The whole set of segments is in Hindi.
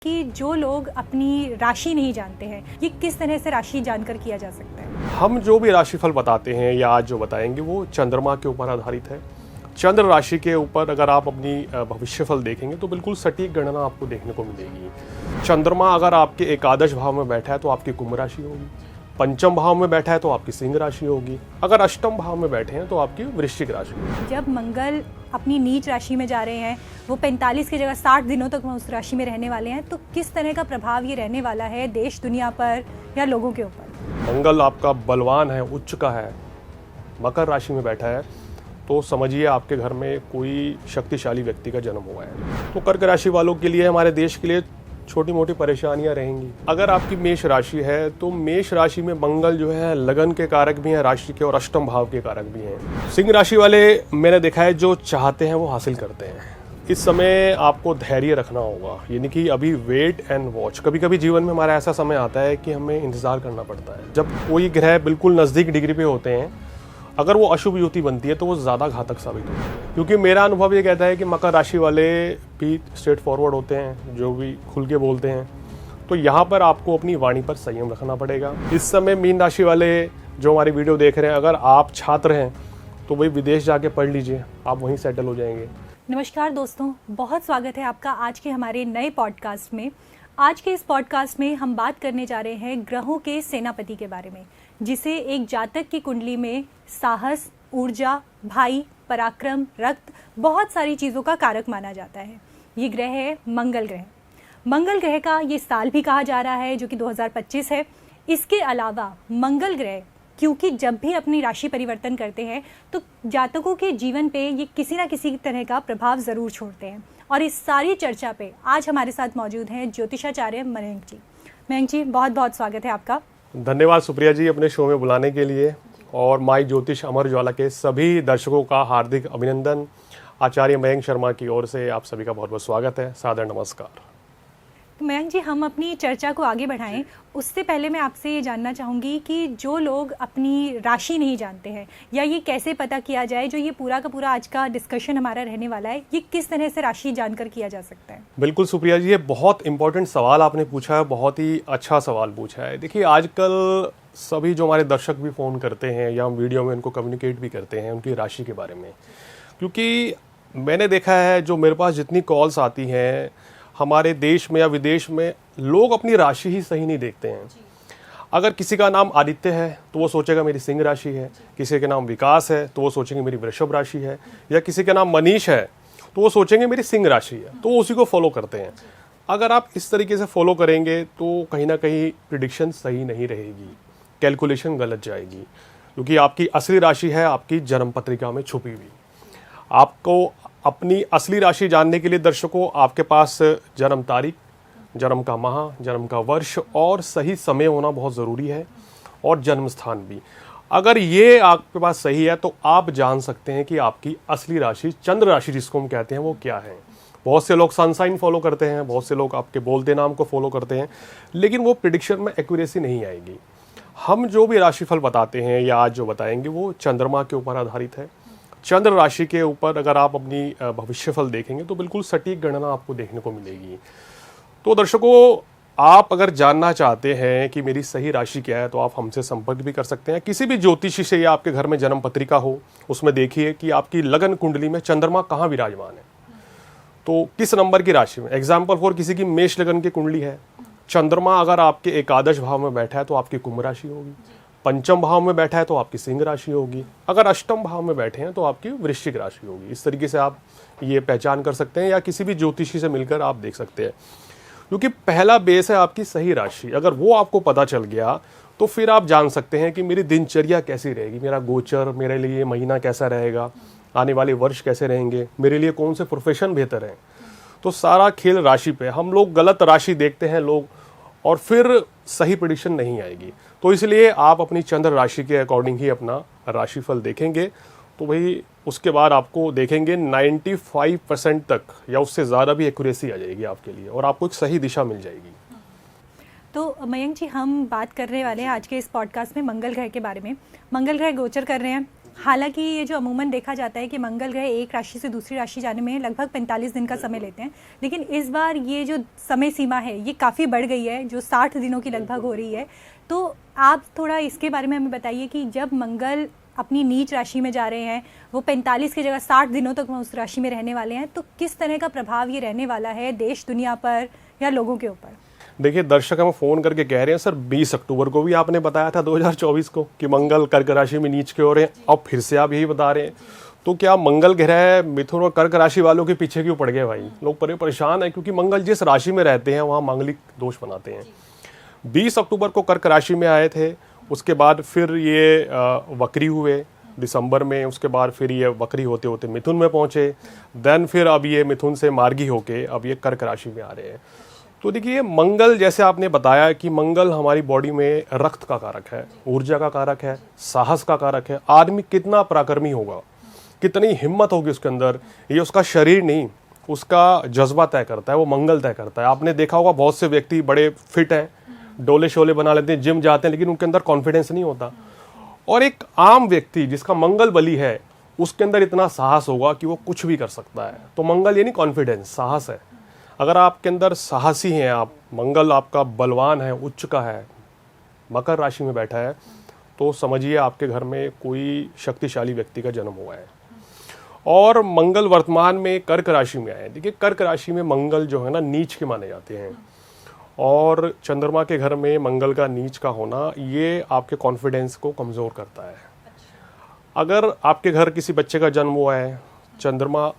कि जो लोग अपनी राशि नहीं जानते हैं, ये किस तरह से राशि जानकर किया जा सकता है? हम जो भी राशिफल बताते हैं या आज जो बताएंगे वो चंद्रमा के ऊपर आधारित है। चंद्र राशि के ऊपर अगर आप अपनी भविष्यफल देखेंगे तो बिल्कुल सटीक गणना आपको देखने को मिलेगी। चंद्रमा अगर आपके एकादश भाव में बैठा है तो आपकी कुंभ राशि होगी, पंचम भाव में बैठा है तो आपकी सिंह राशि होगी, अगर अष्टम भाव में बैठे हैं तो आपकी वृश्चिक राशि होगी। जब मंगल अपनी नीच राशि में जा रहे हैं, वो 45 की जगह 60 दिनों तक उस राशि में रहने वाले हैं, तो किस तरह का प्रभाव ये रहने वाला है देश दुनिया पर या लोगों के ऊपर? मंगल आपका बलवान है, उच्च का है, मकर राशि में बैठा है, तो समझिए आपके घर में कोई शक्तिशाली व्यक्ति का जन्म हुआ है। तो कर्क राशि वालों के लिए, हमारे देश के लिए छोटी मोटी परेशानियां रहेंगी। अगर आपकी मेष राशि है तो मेष राशि में मंगल जो है लगन के कारक भी हैं राशि के, और अष्टम भाव के कारक भी हैं। सिंह राशि वाले मैंने देखा है जो चाहते हैं वो हासिल करते हैं। इस समय आपको धैर्य रखना होगा, यानी कि अभी वेट एंड वॉच। कभी कभी जीवन में हमारा ऐसा समय आता है कि हमें इंतजार करना पड़ता है। जब कोई ग्रह बिल्कुल नज़दीक डिग्री पे होते हैं, अगर वो अशुभ युति बनती है तो वो ज़्यादा घातक साबित होती है। क्योंकि मेरा अनुभव ये कहता है कि मकर राशि वाले भी स्ट्रेट फॉरवर्ड होते हैं, जो भी खुल के बोलते हैं। तो यहाँ पर आपको अपनी वाणी पर संयम रखना पड़ेगा। इस समय मीन राशि वाले जो हमारी वीडियो देख रहे हैं, अगर आप छात्र हैं तो वही विदेश जाके पढ़ लीजिए, आप वहीं सेटल हो जाएंगे। नमस्कार दोस्तों, बहुत स्वागत है आपका आज के हमारे नए पॉडकास्ट में। आज के इस पॉडकास्ट में हम बात करने जा रहे हैं ग्रहों के सेनापति के बारे में, जिसे एक जातक की कुंडली में साहस, ऊर्जा, भाई, पराक्रम, रक्त, बहुत सारी चीज़ों का कारक माना जाता है। ये ग्रह है मंगल ग्रह। मंगल ग्रह का ये साल भी कहा जा रहा है, जो कि 2025 है। इसके अलावा मंगल ग्रह क्योंकि जब भी अपनी राशि परिवर्तन करते हैं तो जातकों के जीवन पे ये किसी ना किसी तरह का प्रभाव ज़रूर छोड़ते हैं। और इस सारी चर्चा पे आज हमारे साथ मौजूद हैं ज्योतिषाचार्य मयंक जी। मयंक जी, बहुत बहुत स्वागत है आपका। धन्यवाद सुप्रिया जी अपने शो में बुलाने के लिए, और माई ज्योतिष अमर ज्वाला के सभी दर्शकों का हार्दिक अभिनंदन। आचार्य मयंक शर्मा की ओर से आप सभी का बहुत बहुत स्वागत है, सादर नमस्कार। मयंक जी, हम अपनी चर्चा को आगे बढ़ाएं उससे पहले मैं आपसे ये जानना चाहूँगी कि जो लोग अपनी राशि नहीं जानते हैं, या ये कैसे पता किया जाए, जो ये पूरा का पूरा आज का डिस्कशन हमारा रहने वाला है, ये किस तरह से राशि जानकर किया जा सकता है? बिल्कुल सुप्रिया जी, ये बहुत इंपॉर्टेंट सवाल आपने पूछा है, बहुत ही अच्छा सवाल पूछा है। देखिए, आजकल सभी जो हमारे दर्शक भी फ़ोन करते हैं या हम वीडियो में उनको कम्युनिकेट भी करते हैं उनकी राशि के बारे में, क्योंकि मैंने देखा है जो मेरे पास जितनी कॉल्स आती हैं हमारे देश में या विदेश में, लोग अपनी राशि ही सही नहीं देखते हैं। अगर किसी का नाम आदित्य है तो वो सोचेगा मेरी सिंह राशि है, किसी का नाम विकास है तो वो सोचेंगे मेरी वृषभ राशि है, या किसी का नाम मनीष है तो वो सोचेंगे मेरी सिंह राशि है, तो वो उसी को फॉलो करते हैं। अगर आप इस तरीके से फॉलो करेंगे तो कहीं ना कहीं प्रिडिक्शन सही नहीं रहेगी, कैलकुलेशन गलत जाएगी, क्योंकि आपकी असली राशि है आपकी जन्म पत्रिका में छुपी हुई। आपको अपनी असली राशि जानने के लिए दर्शकों, आपके पास जन्म तारीख, जन्म का माह, जन्म का वर्ष और सही समय होना बहुत ज़रूरी है, और जन्म स्थान भी। अगर ये आपके पास सही है तो आप जान सकते हैं कि आपकी असली राशि, चंद्र राशि जिसको हम कहते हैं, वो क्या है। बहुत से लोग सनसाइन फॉलो करते हैं, बहुत से लोग आपके बोलते नाम को फॉलो करते हैं, लेकिन वो प्रिडिक्शन में एक्यूरेसी नहीं आएगी। हम जो भी राशिफल बताते हैं या आज जो बताएंगे वो चंद्रमा के ऊपर आधारित है। चंद्र राशि के ऊपर अगर आप अपनी भविष्यफल देखेंगे तो बिल्कुल सटीक गणना आपको देखने को मिलेगी। तो दर्शकों, आप अगर जानना चाहते हैं कि मेरी सही राशि क्या है तो आप हमसे संपर्क भी कर सकते हैं। किसी भी ज्योतिषी से, या आपके घर में जन्म पत्रिका हो उसमें देखिए कि आपकी लगन कुंडली में चंद्रमा कहाँ विराजमान है, तो किस नंबर की राशि में। एग्जाम्पल फॉर, किसी की मेष लगन की कुंडली है, चंद्रमा अगर आपके एकादश भाव में बैठा है तो आपकी कुंभ राशि होगी, पंचम भाव में बैठा है तो आपकी सिंह राशि होगी, अगर अष्टम भाव में बैठे हैं तो आपकी वृश्चिक राशि होगी। इस तरीके से आप ये पहचान कर सकते हैं, या किसी भी ज्योतिषी से मिलकर आप देख सकते हैं, क्योंकि पहला बेस है आपकी सही राशि। अगर वो आपको पता चल गया तो फिर आप जान सकते हैं कि मेरी दिनचर्या कैसी रहेगी, मेरा गोचर, मेरे लिए महीना कैसा रहेगा, आने वाले वर्ष कैसे रहेंगे, मेरे लिए कौन से प्रोफेशन बेहतर हैं। तो सारा खेल राशि पे। हम लोग गलत राशि देखते हैं लोग, और फिर सही प्रेडिक्शन नहीं आएगी। तो इसलिए आप अपनी चंद्र राशि के अकॉर्डिंग ही अपना राशिफल देखेंगे, तो वही उसके बाद आपको देखेंगे 95% तक या उससे ज़्यादा भी एक्यूरेसी आ जाएगी आपके लिए, और आपको एक सही दिशा मिल जाएगी। तो मयंक जी, हम बात करने वाले हैं आज के इस पॉडकास्ट में मंगल ग्रह के बारे में। मंगल ग्रह गोचर कर रहे हैं हालांकि ये जो अमूमन देखा जाता है कि मंगल ग्रह एक राशि से दूसरी राशि जाने में लगभग 45 दिन का समय लेते हैं, लेकिन इस बार ये जो समय सीमा है ये काफ़ी बढ़ गई है, जो 60 दिनों की लगभग हो रही है। तो आप थोड़ा इसके बारे में हमें बताइए कि जब मंगल अपनी नीच राशि में जा रहे हैं, वो 45 की जगह 60 दिनों तक उस राशि में रहने वाले हैं, तो किस तरह का प्रभाव ये रहने वाला है देश दुनिया पर या लोगों के ऊपर? देखिए, दर्शक हमें फ़ोन करके कह रहे हैं सर 20 अक्टूबर को भी आपने बताया था 2024 को कि मंगल कर्क राशि में नीच के हो रहे हैं, अब फिर से आप यही बता रहे हैं। तो क्या मंगल ग्रह मिथुन और कर्क राशि वालों के पीछे क्यों पड़ गए भाई? लोग परेशान हैं क्योंकि मंगल जिस राशि में रहते हैं वहाँ मांगलिक दोष बनाते हैं। 20 अक्टूबर को कर्क राशि में आए थे, उसके बाद फिर ये वक्री हुए दिसंबर में, उसके बाद फिर ये वक्री होते होते मिथुन में पहुंचे, देन फिर अब ये मिथुन से मार्गी होके अब ये कर्क राशि में आ रहे हैं। तो देखिए, मंगल जैसे आपने बताया कि मंगल हमारी बॉडी में रक्त का कारक है, ऊर्जा का कारक है, साहस का कारक है। आदमी कितना पराक्रमी होगा, कितनी हिम्मत होगी उसके अंदर, ये उसका शरीर नहीं, उसका जज्बा तय करता है, वो मंगल तय करता है। आपने देखा होगा बहुत से व्यक्ति बड़े फिट हैं, डोले शोले बना लेते हैं, जिम जाते हैं, लेकिन उनके अंदर कॉन्फिडेंस नहीं होता। और एक आम व्यक्ति जिसका मंगल बली है, उसके अंदर इतना साहस होगा कि वो कुछ भी कर सकता है। तो मंगल ये नहीं कॉन्फिडेंस, साहस है। अगर आपके अंदर साहसी हैं आप, मंगल आपका बलवान है, उच्च का है, मकर राशि में बैठा है, तो समझिए आपके घर में कोई शक्तिशाली व्यक्ति का जन्म हुआ है। और मंगल वर्तमान में कर्क राशि में आए। देखिए, कर्क राशि में मंगल जो है ना नीच के माने जाते हैं, और चंद्रमा के घर में मंगल का नीच का होना ये आपके कॉन्फिडेंस को कमज़ोर करता है। अगर आपके घर किसी बच्चे का जन्म हुआ है, चंद्रमा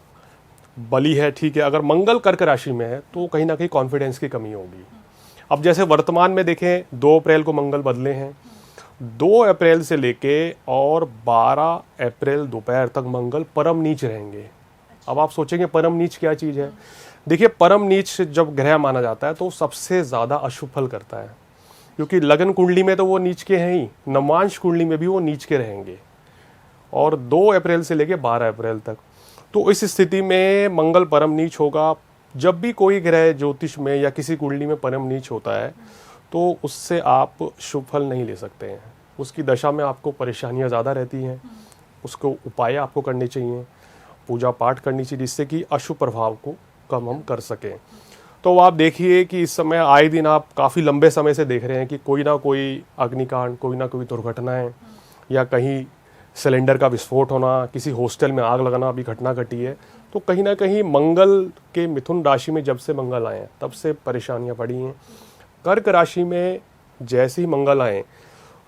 बली है, ठीक है, अगर मंगल कर्क राशि में है तो कहीं ना कहीं कॉन्फिडेंस की कमी होगी। अब जैसे वर्तमान में देखें, 2 अप्रैल को मंगल बदले हैं, 2 अप्रैल से लेके और 12 अप्रैल दोपहर तक मंगल परम नीच रहेंगे। अब आप सोचेंगे परम नीच क्या चीज़ है? देखिए, परम नीच जब ग्रह माना जाता है तो सबसे ज़्यादा अशुभ फल करता है, क्योंकि लगन कुंडली में तो वो नीच के हैं ही, नवांश कुंडली में भी वो नीच के रहेंगे, और 2 अप्रैल से लेके 12 अप्रैल तक। तो इस स्थिति में मंगल परम नीच होगा। जब भी कोई ग्रह ज्योतिष में या किसी कुंडली में परम नीच होता है तो उससे आप शुभ फल नहीं ले सकते हैं। उसकी दशा में आपको परेशानियां ज़्यादा रहती हैं, उसको उपाय आपको करने चाहिए, पूजा पाठ करनी चाहिए, जिससे कि अशुभ प्रभाव को कम हम कर सकें। तो आप देखिए कि इस समय आए दिन आप काफ़ी लंबे समय से देख रहे हैं कि कोई ना कोई अग्निकांड, कोई ना कोई दुर्घटनाएं, या कहीं सिलेंडर का विस्फोट होना, किसी हॉस्टल में आग लगना अभी घटना घटी है। तो कहीं ना कहीं मंगल के मिथुन राशि में जब से मंगल आए हैं तब से परेशानियां बढ़ी हैं। कर्क राशि में जैसे ही मंगल आए,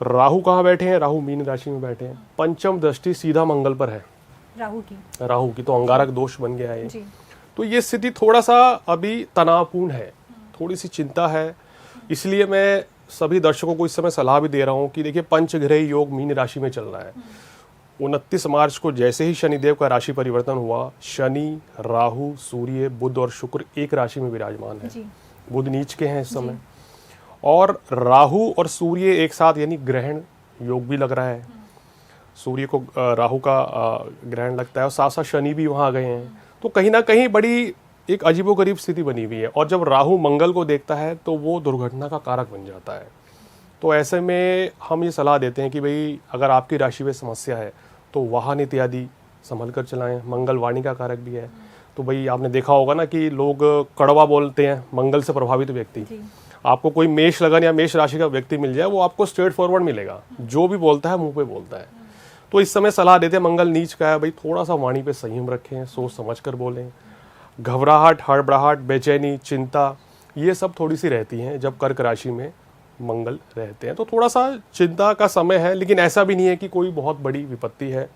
राहु कहाँ बैठे हैं? राहु मीन राशि में बैठे हैं, पंचम दृष्टि सीधा मंगल पर है, राहु की, तो अंगारक दोष बन गया है। तो ये स्थिति थोड़ा सा अभी तनावपूर्ण है, थोड़ी सी चिंता है। इसलिए मैं सभी दर्शकों को इस समय सलाह भी दे रहा हूँ कि देखिए, पंचग्रह योग मीन राशि में चल रहा है। 29 मार्च को जैसे ही शनिदेव का राशि परिवर्तन हुआ, शनि, राहु, सूर्य, बुध और शुक्र एक राशि में विराजमान है। बुध नीच के हैं इस समय, और राहु और सूर्य एक साथ, यानी ग्रहण योग भी लग रहा है। सूर्य को राहु का ग्रहण लगता है, और साथ साथ शनि भी वहाँ आ गए हैं। तो कहीं ना कहीं बड़ी एक अजीबोगरीब स्थिति बनी हुई है। और जब राहु मंगल को देखता है तो वो दुर्घटना का कारक बन जाता है। तो ऐसे में हम ये सलाह देते हैं कि भाई, अगर आपकी राशि में समस्या है तो वाहन इत्यादि संभल कर चलाएं। मंगल वाणी का कारक भी है, तो भाई आपने देखा होगा ना कि लोग कड़वा बोलते हैं, मंगल से प्रभावित व्यक्ति। आपको कोई मेष लगन या मेष राशि का व्यक्ति मिल जाए, वो आपको स्ट्रेट फॉरवर्ड मिलेगा, जो भी बोलता है मुंह पे बोलता है। तो इस समय सलाह देते हैं, मंगल नीच का है भाई, थोड़ा सा वाणी पे संयम रखें, सोच समझ कर बोलें। घबराहट, हड़बड़ाहट, बेचैनी, चिंता, ये सब थोड़ी सी रहती हैं जब कर्क राशि में मंगल रहते हैं। तो थोड़ा सा चिंता का समय है, लेकिन ऐसा भी नहीं है कि कोई बहुत बड़ी विपत्ति है।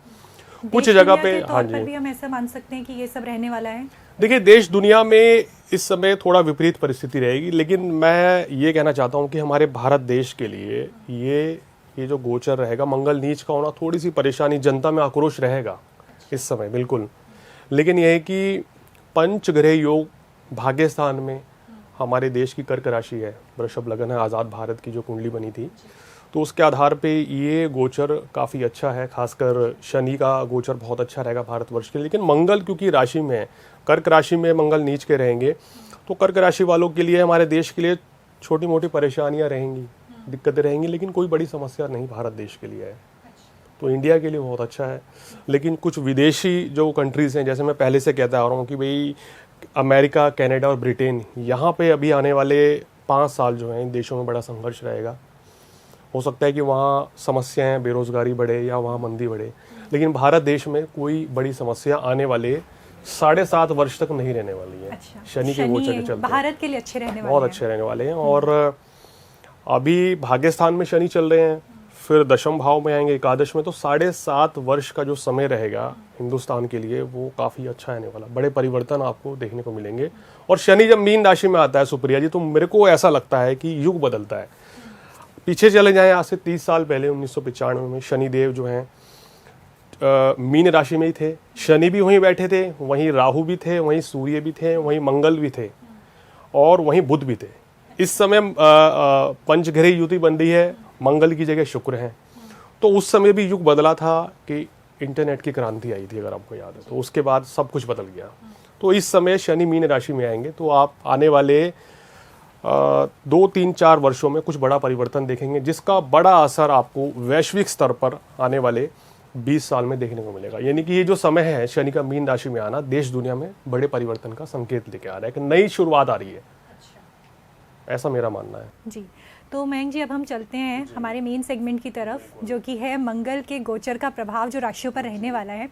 कुछ जगह पे हाँ जी, भी हम ऐसा मान सकते हैं कि ये सब रहने वाला है। देखिए, देश दुनिया में इस समय थोड़ा विपरीत परिस्थिति रहेगी, लेकिन मैं ये कहना चाहता हूँ कि हमारे भारत देश के लिए ये जो गोचर रहेगा, मंगल नीच का होना, थोड़ी सी परेशानी, जनता में आक्रोश रहेगा इस समय, बिल्कुल। लेकिन यह है कि पंचग्रह योग भाग्य स्थान में हमारे देश की कर्क राशि है, वृषभ लगन है, आज़ाद भारत की जो कुंडली बनी थी, तो उसके आधार पे ये गोचर काफ़ी अच्छा है। खासकर शनि का गोचर बहुत अच्छा रहेगा भारतवर्ष के लिए। लेकिन मंगल क्योंकि राशि में है, कर्क राशि में मंगल नीच के रहेंगे, तो कर्क राशि वालों के लिए, हमारे देश के लिए छोटी मोटी परेशानियां रहेंगी, दिक्कतें रहेंगी, लेकिन कोई बड़ी समस्या नहीं भारत देश के लिए है। तो इंडिया के लिए बहुत अच्छा है। लेकिन कुछ विदेशी जो कंट्रीज़ हैं, जैसे मैं पहले से कहता आ रहा हूँ कि भाई अमेरिका, कनाडा और ब्रिटेन, यहाँ पे अभी आने वाले 5 साल जो हैं इन देशों में बड़ा संघर्ष रहेगा। हो सकता है कि वहाँ समस्याएं, बेरोजगारी बढ़े या वहाँ मंदी बढ़े, लेकिन भारत देश में कोई बड़ी समस्या आने वाले 7.5 वर्ष तक नहीं रहने वाली है। अच्छा, शनि के गोचर के चलते भारत के लिए अच्छे रहने वाले बहुत अच्छे रहने वाले हैं। और अभी भाग्यस्थान में शनि चल रहे हैं, फिर दशम भाव में आएंगे एकादश में, तो 7.5 वर्ष का जो समय रहेगा हिंदुस्तान के लिए वो काफ़ी अच्छा रहने वाला। बड़े परिवर्तन आपको देखने को मिलेंगे। और शनि जब मीन राशि में आता है सुप्रिया जी, तो मेरे को ऐसा लगता है कि युग बदलता है। पीछे चले जाएं, आज से 30 साल पहले 1995 में शनिदेव जो हैं मीन राशि में ही थे। शनि भी वहीं बैठे थे, वहीं राहु भी थे, वहीं सूर्य भी थे, वहीं मंगल भी थे और वहीं बुध भी थे। इस समय पंचग्रही युति बन रही है, मंगल की जगह शुक्र हैं। तो उस समय भी युग बदला था कि इंटरनेट की क्रांति आई थी, अगर आपको याद है। तो उसके बाद सब कुछ बदल गया। तो इस समय शनि मीन राशि में आएंगे, तो आप आने वाले 2, 3, 4 वर्षों में कुछ बड़ा परिवर्तन देखेंगे, जिसका बड़ा असर आपको वैश्विक स्तर पर आने वाले 20 साल में देखने को मिलेगा। यानी कि ये जो समय है शनि का मीन राशि में आना, देश दुनिया में बड़े परिवर्तन का संकेत लेके आ रहा है, कि नई शुरुआत आ रही है। ऐसा मेरा मानना है जी। तो मयंक जी, अब हम चलते हैं हमारे मेन सेगमेंट की तरफ, जो कि है मंगल के गोचर का प्रभाव जो राशियों पर रहने वाला है।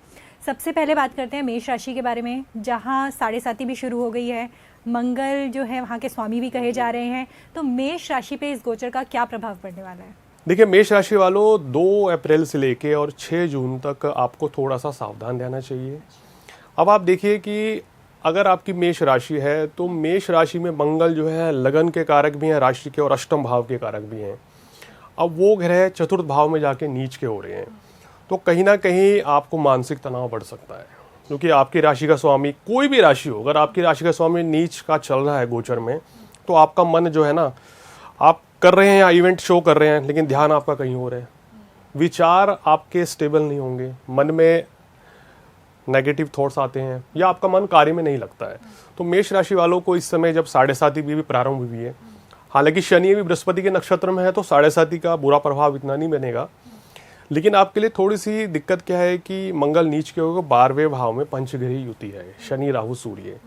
सबसे पहले बात करते हैं मेष राशि के बारे में, जहां 7.5 भी शुरू हो गई है। मंगल जो है वहाँ के स्वामी भी कहे जा रहे हैं। तो मेष राशि पे इस गोचर का क्या प्रभाव पड़ने वाला है? देखिए, मेष राशि वालों, 2 अप्रैल से लेके और 6 जून तक आपको थोड़ा सा सावधान रहना चाहिए। अब आप देखिए कि अगर आपकी मेष राशि है, तो मेष राशि में मंगल जो है लगन के कारक भी हैं राशि के, और अष्टम भाव के कारक भी हैं। अब वो ग्रह चतुर्थ भाव में जाके नीच के हो रहे हैं, तो कहीं ना कहीं आपको मानसिक तनाव बढ़ सकता है। क्योंकि आपकी राशि का स्वामी, कोई भी राशि हो, अगर आपकी राशि का स्वामी नीच का चल रहा है गोचर में, तो आपका मन जो है ना, आप कर रहे हैं या इवेंट शो कर रहे हैं, लेकिन ध्यान आपका कहीं हो रहा है। विचार आपके स्टेबल नहीं होंगे, मन में नेगेटिव थॉट्स आते हैं, या आपका मन कार्य में नहीं लगता है। तो मेष राशि वालों को इस समय जब 7.5 भी प्रारंभ हुई है, हालांकि शनि भी बृहस्पति के नक्षत्र में है, तो 7.5 का बुरा प्रभाव इतना नहीं बनेगा। लेकिन आपके लिए थोड़ी सी दिक्कत क्या है कि मंगल नीच के होगा, 12वें भाव में पंचग्रही युति है, शनि राहु सूर्य।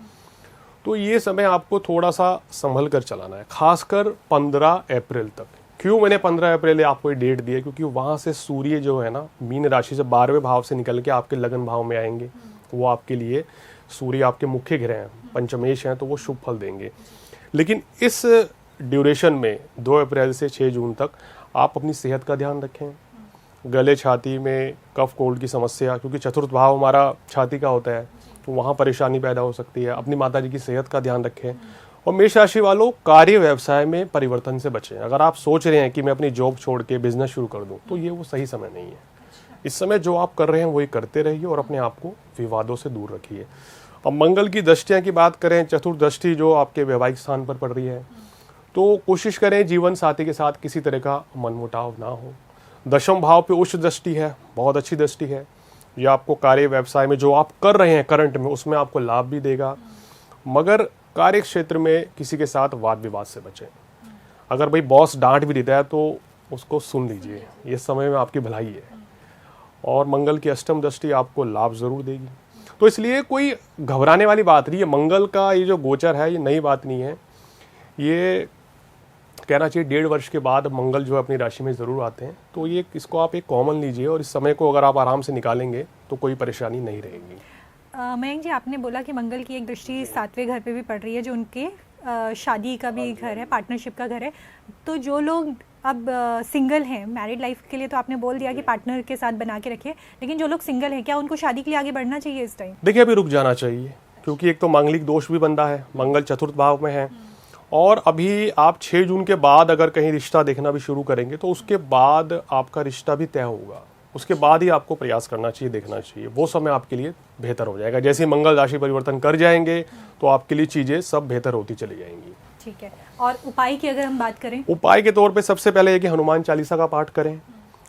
तो ये समय आपको थोड़ा सा संभल कर चलाना है, खासकर 15 अप्रैल तक। क्यों मैंने 15 अप्रैल आपको ये डेट दी है? क्योंकि वहाँ से सूर्य जो है ना, मीन राशि से 12वें भाव से निकल के आपके लगन भाव में आएंगे। वो आपके लिए, सूर्य आपके मुख्य ग्रह हैं, पंचमेश हैं, तो वो शुभ फल देंगे। लेकिन इस ड्यूरेशन में 2 अप्रैल से 6 जून तक आप अपनी सेहत का ध्यान रखें। गले छाती में कफ कोल्ड की समस्या, क्योंकि चतुर्थ भाव हमारा छाती का होता है, तो वहाँ परेशानी पैदा हो सकती है। अपनी माता जी की सेहत का ध्यान रखें। और मेष राशि वालों, कार्य व्यवसाय में परिवर्तन से बचें। अगर आप सोच रहे हैं कि मैं अपनी जॉब छोड़ के बिजनेस शुरू कर दूं, तो ये वो सही समय नहीं है। इस समय जो आप कर रहे हैं वही करते रहिए और अपने आप को विवादों से दूर रखिए। अब मंगल की दृष्टियां की बात करें, चतुर्थ दृष्टि जो आपके वैवाहिक स्थान पर पड़ रही है, तो कोशिश करें जीवन साथी के साथ किसी तरह का मनमुटाव ना हो। दशम भाव पे उच्च दृष्टि है, बहुत अच्छी दृष्टि है। ये आपको कार्य व्यवसाय में जो आप कर रहे हैं करंट में, उसमें आपको लाभ भी देगा। मगर कार्य क्षेत्र में किसी के साथ वाद विवाद से बचें। अगर भाई बॉस डांट भी देता है तो उसको सुन लीजिए, ये समय में आपकी भलाई है। और मंगल की अष्टम दृष्टि आपको लाभ जरूर देगी। तो इसलिए कोई घबराने वाली बात नहीं है। मंगल का ये जो गोचर है, ये नई बात नहीं है। ये कहना चाहिए 1.5 वर्ष के बाद मंगल जो है अपनी राशि में ज़रूर आते हैं। तो ये इसको आप एक कॉमन लीजिए, और इस समय को अगर आप आराम से निकालेंगे तो कोई परेशानी नहीं रहेगी। मयंक जी, आपने बोला कि मंगल की एक दृष्टि 7वें घर पे भी पड़ रही है, जो उनके शादी का भी घर है, पार्टनरशिप का घर है। तो जो लोग अब सिंगल हैं, मैरिड लाइफ के लिए तो आपने बोल दिया कि पार्टनर के साथ बना के रखिए, लेकिन जो लोग सिंगल हैं, क्या उनको शादी के लिए आगे बढ़ना चाहिए इस टाइम? देखिए, अभी रुक जाना चाहिए, क्योंकि एक तो मांगलिक दोष भी बंदा है, मंगल चतुर्थ भाव में है। और अभी आप 6 जून के बाद अगर कहीं रिश्ता देखना भी शुरू करेंगे, तो उसके बाद आपका रिश्ता भी तय होगा। उसके बाद ही आपको प्रयास करना चाहिए, देखना चाहिए। वो समय आपके लिए बेहतर हो जाएगा। जैसे ही मंगल राशि परिवर्तन कर जाएंगे, तो आपके लिए चीज़ें सब बेहतर होती चली जाएंगी। ठीक है। और उपाय की अगर हम बात करें, उपाय के तौर पे सबसे पहले है कि हनुमान चालीसा का पाठ करें।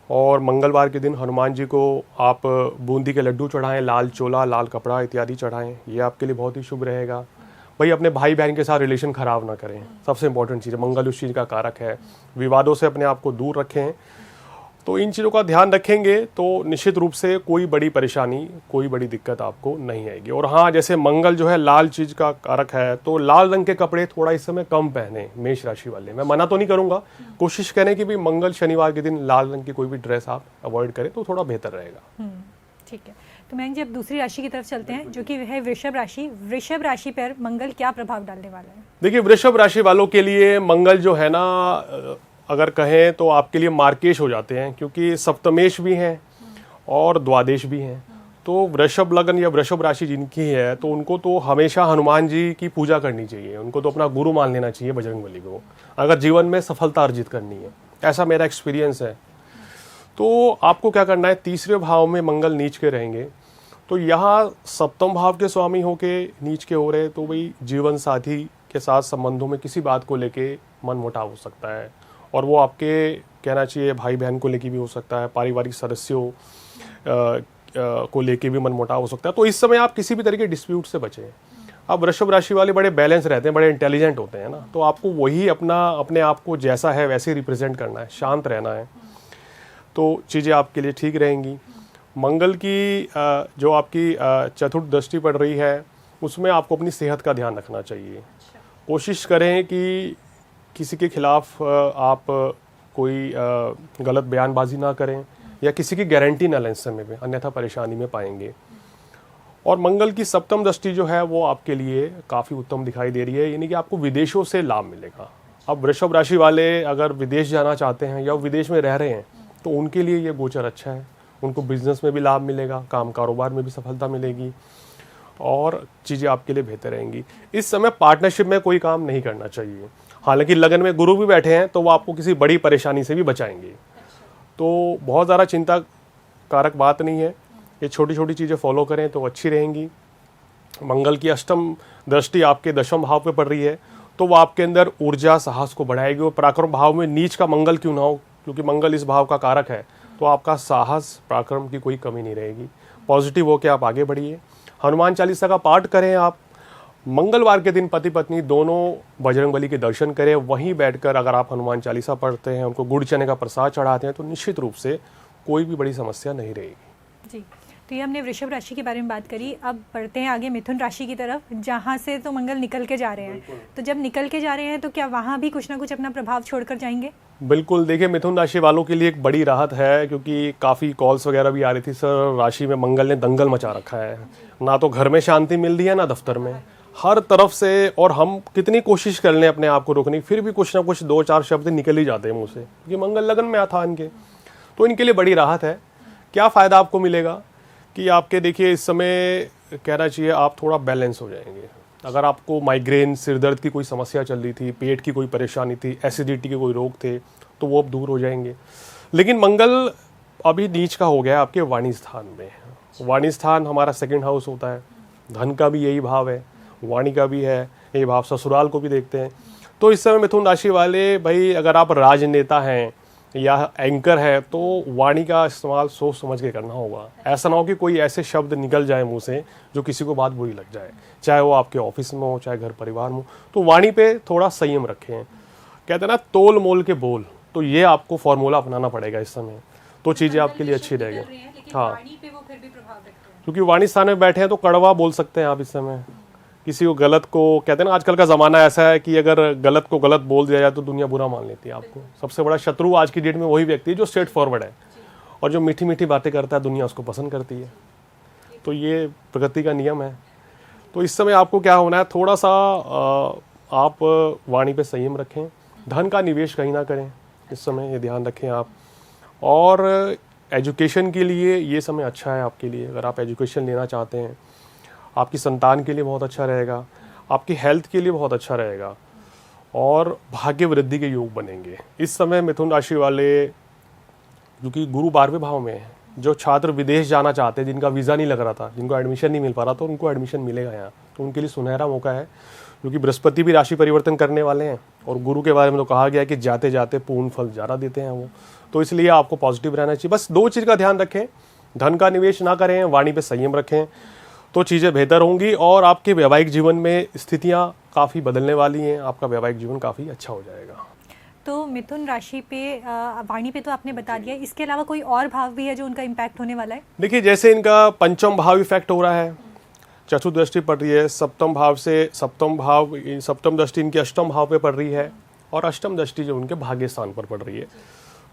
और मंगलवार के दिन हनुमान जी को आप बूंदी के लड्डू चढ़ाएं, लाल चोला, लाल कपड़ा इत्यादि चढ़ाएं। ये आपके लिए बहुत ही शुभ रहेगा। भाई, अपने भाई बहन के साथ रिलेशन खराब ना करें, सबसे इंपॉर्टेंट चीज़ है। मंगल उस चीज़ का कारक है। विवादों से अपने आप को दूर रखें। तो इन चीज़ों का ध्यान रखेंगे तो निश्चित रूप से कोई बड़ी परेशानी, कोई बड़ी दिक्कत आपको नहीं आएगी। और हाँ, जैसे मंगल जो है लाल चीज़ का कारक है, तो लाल रंग के कपड़े थोड़ा इस समय कम पहने मेष राशि वाले। मैं मना तो नहीं करूँगा, कोशिश करें कि भाई मंगल शनिवार के दिन लाल रंग की कोई भी ड्रेस आप अवॉइड करें तो थोड़ा बेहतर रहेगा। ठीक है, तो मैं जी अब दूसरी राशि की तरफ चलते हैं, जो कि है वृषभ राशि। वृषभ राशि पर मंगल क्या प्रभाव डालने वाला है? देखिए, वृषभ राशि वालों के लिए मंगल जो है ना, अगर कहें तो आपके लिए मार्केश हो जाते हैं, क्योंकि सप्तमेश भी हैं और द्वादेश भी हैं। तो वृषभ लग्न या वृषभ राशि जिनकी है, तो उनको तो हमेशा हनुमान जी की पूजा करनी चाहिए, उनको तो अपना गुरु मान लेना चाहिए बजरंगबली को, अगर जीवन में सफलता अर्जित करनी है। ऐसा मेरा एक्सपीरियंस है। तो आपको क्या करना है, तीसरे भाव में मंगल नीच के रहेंगे, तो यहाँ सप्तम भाव के स्वामी होके नीच के हो रहे, तो भाई जीवन साथी के साथ संबंधों में किसी बात को लेके मन मुटाव हो सकता है, और वो आपके कहना चाहिए भाई बहन को लेके भी हो सकता है, पारिवारिक सदस्यों को लेके भी मन मुटाव हो सकता है। तो इस समय आप किसी भी तरह के डिस्प्यूट से बचें। अब वृषभ राशि वाले बड़े बैलेंस रहते हैं, बड़े इंटेलिजेंट होते हैं ना, तो आपको वही अपने आप को जैसा है वैसे रिप्रेजेंट करना है, शांत रहना है, तो चीज़ें आपके लिए ठीक रहेंगी। मंगल की जो आपकी चतुर्थ दृष्टि पड़ रही है, उसमें आपको अपनी सेहत का ध्यान रखना चाहिए। कोशिश करें कि किसी के खिलाफ आप कोई गलत बयानबाजी ना करें या किसी की गारंटी ना लें इस समय में, अन्यथा परेशानी में पाएंगे। और मंगल की सप्तम दृष्टि जो है वो आपके लिए काफ़ी उत्तम दिखाई दे रही है, यानी कि आपको विदेशों से लाभ मिलेगा। अब वृषभ राशि वाले अगर विदेश जाना चाहते हैं या विदेश में रह रहे हैं, तो उनके लिए ये गोचर अच्छा है। उनको बिजनेस में भी लाभ मिलेगा, काम कारोबार में भी सफलता मिलेगी और चीज़ें आपके लिए बेहतर रहेंगी। इस समय पार्टनरशिप में कोई काम नहीं करना चाहिए। हालांकि लगन में गुरु भी बैठे हैं, तो वो आपको किसी बड़ी परेशानी से भी बचाएंगे, तो बहुत ज़्यादा चिंता कारक बात नहीं है। ये छोटी छोटी चीज़ें फॉलो करें तो अच्छी रहेंगी। मंगल की अष्टम दृष्टि आपके दशम भाव पे पड़ रही है, तो वो आपके अंदर ऊर्जा साहस को बढ़ाएगी। और पराक्रम भाव में नीच का मंगल क्यों ना हो, क्योंकि मंगल इस भाव का कारक है, तो आपका साहस पराक्रम की कोई कमी नहीं रहेगी। पॉजिटिव होकर आप आगे बढ़िए। हनुमान चालीसा का पाठ करें आप। मंगलवार के दिन पति पत्नी दोनों बजरंगबली के दर्शन करें। वहीं बैठकर अगर आप हनुमान चालीसा पढ़ते हैं, उनको गुड़ चने का प्रसाद चढ़ाते हैं, तो निश्चित रूप से कोई भी बड़ी समस्या नहीं रहेगी। जी, तो ये हमने वृषभ राशि के बारे में बात करी। अब बढ़ते हैं आगे मिथुन राशि की तरफ, जहाँ से तो मंगल निकल के जा रहे हैं। तो जब निकल के जा रहे हैं, तो क्या वहाँ भी कुछ ना कुछ अपना प्रभाव छोड़कर जाएंगे? बिल्कुल, देखिए मिथुन राशि वालों के लिए एक बड़ी राहत है, क्योंकि काफ़ी कॉल्स वगैरह भी आ रही थी, सर राशि में मंगल ने दंगल मचा रखा है, ना तो घर में शांति मिल रही है ना दफ्तर में, हर तरफ से। और हम कितनी कोशिश कर लें अपने आप को रोकने, फिर भी कुछ ना कुछ दो चार शब्द निकल ही जाते हैं मुँह से, क्योंकि मंगल लगन में था इनके। तो इनके लिए बड़ी राहत है। क्या फ़ायदा आपको मिलेगा कि आपके देखिए इस समय कहना चाहिए आप थोड़ा बैलेंस हो जाएंगे। अगर आपको माइग्रेन, सिरदर्द की कोई समस्या चल रही थी, पेट की कोई परेशानी थी, एसिडिटी के कोई रोग थे, तो वो अब दूर हो जाएंगे। लेकिन मंगल अभी नीच का हो गया आपके वाणी स्थान में। वाणी स्थान हमारा सेकंड हाउस होता है, धन का भी यही भाव है, वाणी का भी है यही भाव, ससुराल को भी देखते हैं। तो इस समय मिथुन राशि वाले भाई, अगर आप राजनेता हैं या एंकर है, तो वाणी का इस्तेमाल सोच समझ के करना होगा। ऐसा ना हो कि कोई ऐसे शब्द निकल जाए मुंह से जो किसी को बात बुरी लग जाए, चाहे वो आपके ऑफिस में हो, चाहे घर परिवार में हो। तो वाणी पे थोड़ा संयम रखें। कहते हैं ना, तोल मोल के बोल, तो ये आपको फॉर्मूला अपनाना पड़ेगा इस समय, तो चीज़ें आपके लिए अच्छी रहेगी। हाँ, क्योंकि वाणी स्थान में बैठे हैं तो कड़वा बोल सकते हैं आप इस समय। किसी को गलत को, कहते हैं ना आजकल का ज़माना ऐसा है कि अगर गलत को गलत बोल दिया जाए तो दुनिया बुरा मान लेती है आपको। सबसे बड़ा शत्रु आज की डेट में वही व्यक्ति है जो स्ट्रेट फॉरवर्ड है, और जो मीठी मीठी बातें करता है, दुनिया उसको पसंद करती है। तो ये प्रकृति का नियम है। तो इस समय आपको क्या होना है, थोड़ा सा आप वाणी पे संयम रखें। धन का निवेश कहीं ना करें इस समय, ये ध्यान रखें आप। और एजुकेशन के लिए ये समय अच्छा है आपके लिए। अगर आप एजुकेशन लेना चाहते हैं, आपकी संतान के लिए बहुत अच्छा रहेगा, आपकी हेल्थ के लिए बहुत अच्छा रहेगा, और भाग्य वृद्धि के योग बनेंगे इस समय। मिथुन राशि वाले, क्योंकि गुरु 12वें भाव में है, जो छात्र विदेश जाना चाहते हैं, जिनका वीज़ा नहीं लग रहा था, जिनको एडमिशन नहीं मिल पा रहा, तो उनको एडमिशन मिलेगा यहाँ। तो उनके लिए सुनहरा मौका है, क्योंकि बृहस्पति भी राशि परिवर्तन करने वाले हैं, और गुरु के बारे में तो कहा गया है कि जाते जाते पूर्ण फल ज़्यादा देते हैं वो। तो इसलिए आपको पॉजिटिव रहना चाहिए। बस दो चीज़ का ध्यान रखें, धन का निवेश ना करें, वाणी पे संयम रखें, तो चीज़ें बेहतर होंगी। और आपके वैवाहिक जीवन में स्थितियाँ काफ़ी बदलने वाली हैं, आपका वैवाहिक जीवन काफ़ी अच्छा हो जाएगा। तो मिथुन राशि पे वाणी पे तो आपने बता दिया, इसके अलावा कोई और भाव भी है जो उनका इम्पैक्ट होने वाला है? देखिए, जैसे इनका पंचम भाव इफेक्ट हो रहा है, चतुर्थ दृष्टि पड़ रही है, सप्तम दृष्टि इनकी अष्टम भाव पे पड़ रही है, और अष्टम दृष्टि जो उनके भाग्य स्थान पर पड़ रही है।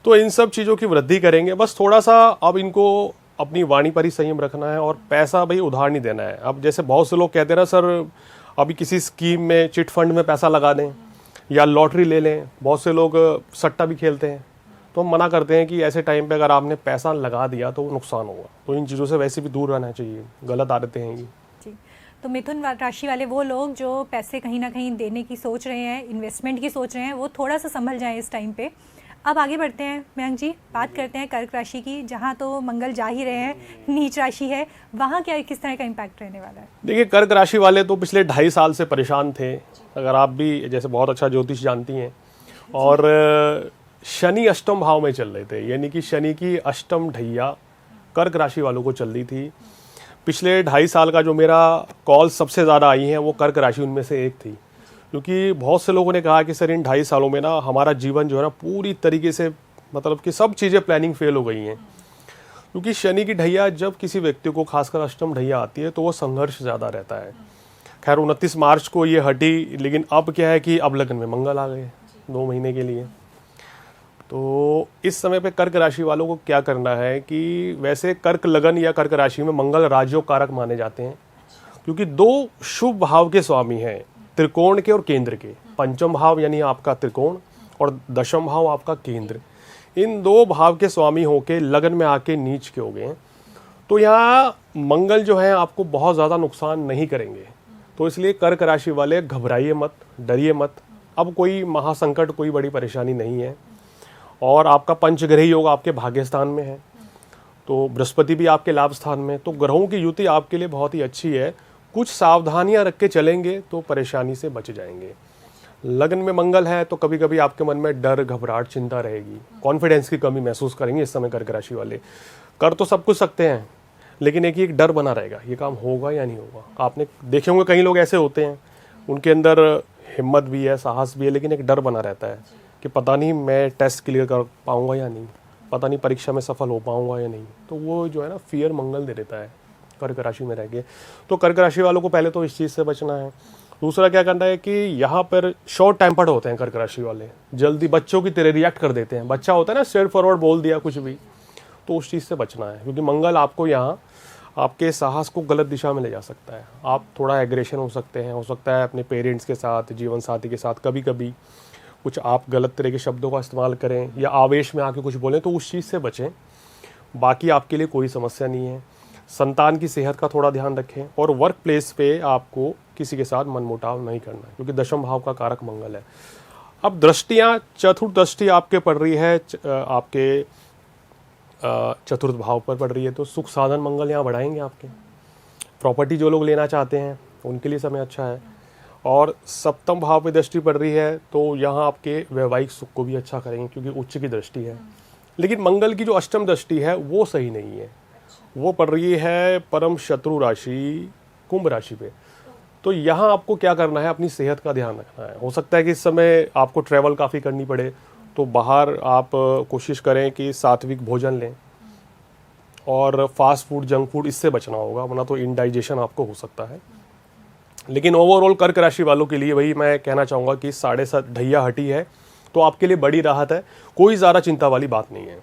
तो इन सब चीज़ों की वृद्धि करेंगे। बस थोड़ा सा अब इनको अपनी वाणी पर ही संयम रखना है, और पैसा भाई उधार नहीं देना है। अब जैसे बहुत से लोग कहते हैं ना, सर अभी किसी स्कीम में, चिट फंड में पैसा लगा दें या लॉटरी ले लें, बहुत से लोग सट्टा भी खेलते हैं। तो हम मना करते हैं कि ऐसे टाइम पे अगर आपने पैसा लगा दिया तो नुकसान होगा। तो इन चीज़ों से वैसे भी दूर रहना चाहिए, गलत आदतें हैं ये। जी, तो मिथुन राशि वाले वो लोग जो पैसे कहीं ना कहीं देने की सोच रहे हैं, इन्वेस्टमेंट की सोच रहे हैं, वो थोड़ा सा संभल जाएं इस टाइम पे। अब आगे बढ़ते हैं मयंक जी, बात करते हैं कर्क राशि की, जहाँ तो मंगल जा ही रहे हैं, नीच राशि है, वहाँ क्या किस तरह का इम्पैक्ट रहने वाला है? देखिए, कर्क राशि वाले तो पिछले 2.5 साल से परेशान थे। अगर आप भी जैसे बहुत अच्छा ज्योतिष जानती हैं, और शनि अष्टम भाव में चल रहे थे, यानी कि शनि की अष्टम ढैया कर्क राशि वालों को चल रही थी। पिछले 2.5 साल का जो मेरा कॉल सबसे ज़्यादा आई हैं वो कर्क राशि उनमें से एक थी, क्योंकि बहुत से लोगों ने कहा कि सर इन 2.5 सालों में ना हमारा जीवन जो है ना पूरी तरीके से, मतलब कि सब चीज़ें प्लानिंग फेल हो गई हैं। क्योंकि शनि की ढैया जब किसी व्यक्ति को, खासकर अष्टम ढैया आती है, तो वो संघर्ष ज़्यादा रहता है। खैर 29 मार्च को ये हटी, लेकिन अब क्या है कि अब लगन में मंगल आ गए 2 महीने के लिए। तो इस समय पे कर्क राशि वालों को क्या करना है कि वैसे कर्क लगन या कर्क राशि में मंगल राजयोग कारक माने जाते हैं, क्योंकि 2 शुभ भाव के स्वामी हैं, त्रिकोण के और केंद्र के। पंचम भाव यानी आपका त्रिकोण, और दशम भाव आपका केंद्र। इन 2 भाव के स्वामी होके लगन में आके नीच के हो गए हैं। तो यहाँ मंगल जो है आपको बहुत ज़्यादा नुकसान नहीं करेंगे। तो इसलिए कर्क राशि वाले घबराइए मत, डरिए मत। अब कोई महासंकट, कोई बड़ी परेशानी नहीं है। और आपका पंचग्रही योग आपके भाग्य स्थान में है, तो बृहस्पति भी आपके लाभ स्थान में। तो ग्रहों की युति आपके लिए बहुत ही अच्छी है। कुछ सावधानियां रख के चलेंगे तो परेशानी से बच जाएंगे। लगन में मंगल है तो कभी कभी आपके मन में डर, घबराहट, चिंता रहेगी, कॉन्फिडेंस की कमी महसूस करेंगे इस समय कर्क राशि वाले। कर तो सब कुछ सकते हैं, लेकिन एक डर बना रहेगा, ये काम होगा या नहीं होगा। आपने देखे होंगे कई लोग ऐसे होते हैं, उनके अंदर हिम्मत भी है, साहस भी है, लेकिन एक डर बना रहता है कि पता नहीं मैं टेस्ट क्लियर कर पाऊंगा या नहीं, पता नहीं परीक्षा में सफल हो पाऊंगा या नहीं। तो वो जो है ना, फियर मंगल दे देता है कर्क राशि में रह के। तो कर्क राशि वालों को पहले तो इस चीज़ से बचना है। दूसरा क्या करना है कि यहाँ पर शॉर्ट टेम्पर्ड होते हैं कर्क राशि वाले, जल्दी बच्चों की तरह रिएक्ट कर देते हैं। बच्चा होता है ना, स्ट्रेट फॉरवर्ड बोल दिया कुछ भी, तो उस चीज़ से बचना है, क्योंकि मंगल आपको यहाँ आपके साहस को गलत दिशा में ले जा सकता है। आप थोड़ा एग्रेशन हो सकते हैं, हो सकता है अपने पेरेंट्स के साथ, जीवन साथी के साथ कभी कभी कुछ आप गलत तरह के शब्दों का इस्तेमाल करें या आवेश में आके कुछ बोलें, तो उस चीज़ से बचें। बाकी आपके लिए कोई समस्या नहीं है। संतान की सेहत का थोड़ा ध्यान रखें, और वर्क प्लेस पे आपको किसी के साथ मनमुटाव नहीं करना है, क्योंकि दशम भाव का कारक मंगल है। अब दृष्टियाँ, चतुर्थ दृष्टि आपके पड़ रही है, आपके चतुर्थ भाव पर पड़ रही है, तो सुख साधन मंगल यहाँ बढ़ाएंगे आपके। प्रॉपर्टी जो लोग लेना चाहते हैं उनके लिए समय अच्छा है। और सप्तम भाव पे दृष्टि पड़ रही है, तो यहाँ आपके वैवाहिक सुख को भी अच्छा करेंगे, क्योंकि उच्च की दृष्टि है। लेकिन मंगल की जो अष्टम दृष्टि है वो सही नहीं है, वो पड़ रही है परम शत्रु राशि कुंभ राशि पे। तो यहाँ आपको क्या करना है, अपनी सेहत का ध्यान रखना है। हो सकता है कि इस समय आपको ट्रैवल काफ़ी करनी पड़े, तो बाहर आप कोशिश करें कि सात्विक भोजन लें, और फास्ट फूड, जंक फूड, इससे बचना होगा, वरना तो इंडाइजेशन आपको हो सकता है। लेकिन ओवरऑल कर्क राशि वालों के लिए वही मैं कहना चाहूँगा कि 7.5 ढैया हटी है, तो आपके लिए बड़ी राहत है, कोई ज़्यादा चिंता वाली बात नहीं है।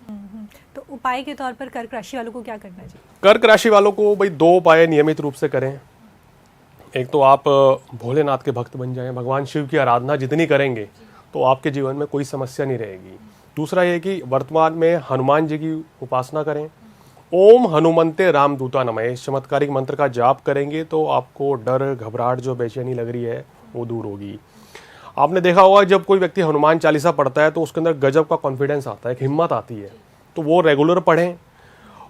तो उपाय के तौर पर कर्क राशि वालों को क्या करना चाहिए? कर्क राशि वालों को भाई 2 उपाय नियमित रूप से करें। एक तो आप भोलेनाथ के भक्त बन जाएं, भगवान शिव की आराधना जितनी करेंगे तो आपके जीवन में कोई समस्या नहीं रहेगी। दूसरा ये कि वर्तमान में हनुमान जी की उपासना करें। ओम हनुमंते रामदूता नमः, इस चमत्कारिक मंत्र का जाप करेंगे तो आपको डर, घबराहट, जो बेचैनी लग रही है वो दूर होगी। आपने देखा होगा जब कोई व्यक्ति हनुमान चालीसा पढ़ता है तो उसके अंदर गजब का कॉन्फिडेंस आता है, एक हिम्मत आती है। तो वो रेगुलर पढ़ें,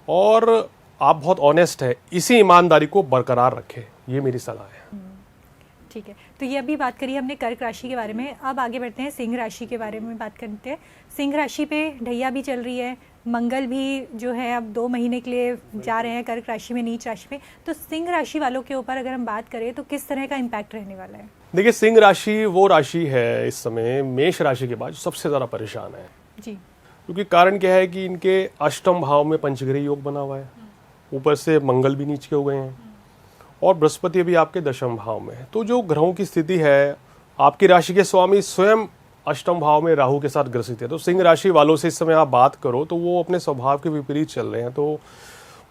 और आप बहुत ऑनेस्ट है, इसी ईमानदारी को बरकरार रखें, ये मेरी सलाह है। ठीक है, तो ये अभी बात करी हमने कर्क राशि के बारे में। अब आगे बढ़ते हैं सिंह राशि के बारे में बात करते हैं। सिंह राशि पे ढैया भी चल रही है, मंगल भी जो है अब 2 महीने के लिए जा रहे हैं कर्क राशि में, नीच राशि पे। तो सिंह राशि वालों के ऊपर अगर हम बात करें तो किस तरह का इम्पैक्ट रहने वाला है? देखिए, सिंह राशि वो राशि है इस समय मेष राशि के बाद जो सबसे ज़्यादा परेशान है जी। क्योंकि कारण क्या है कि इनके अष्टम भाव में पंचग्रही योग बना हुआ है, ऊपर से मंगल भी नीचे हो गए हैं और बृहस्पति भी आपके दशम भाव में है। तो जो ग्रहों की स्थिति है, आपकी राशि के स्वामी स्वयं अष्टम भाव में राहु के साथ ग्रसित है। तो सिंह राशि वालों से इस समय आप बात करो तो वो अपने स्वभाव के विपरीत चल रहे हैं। तो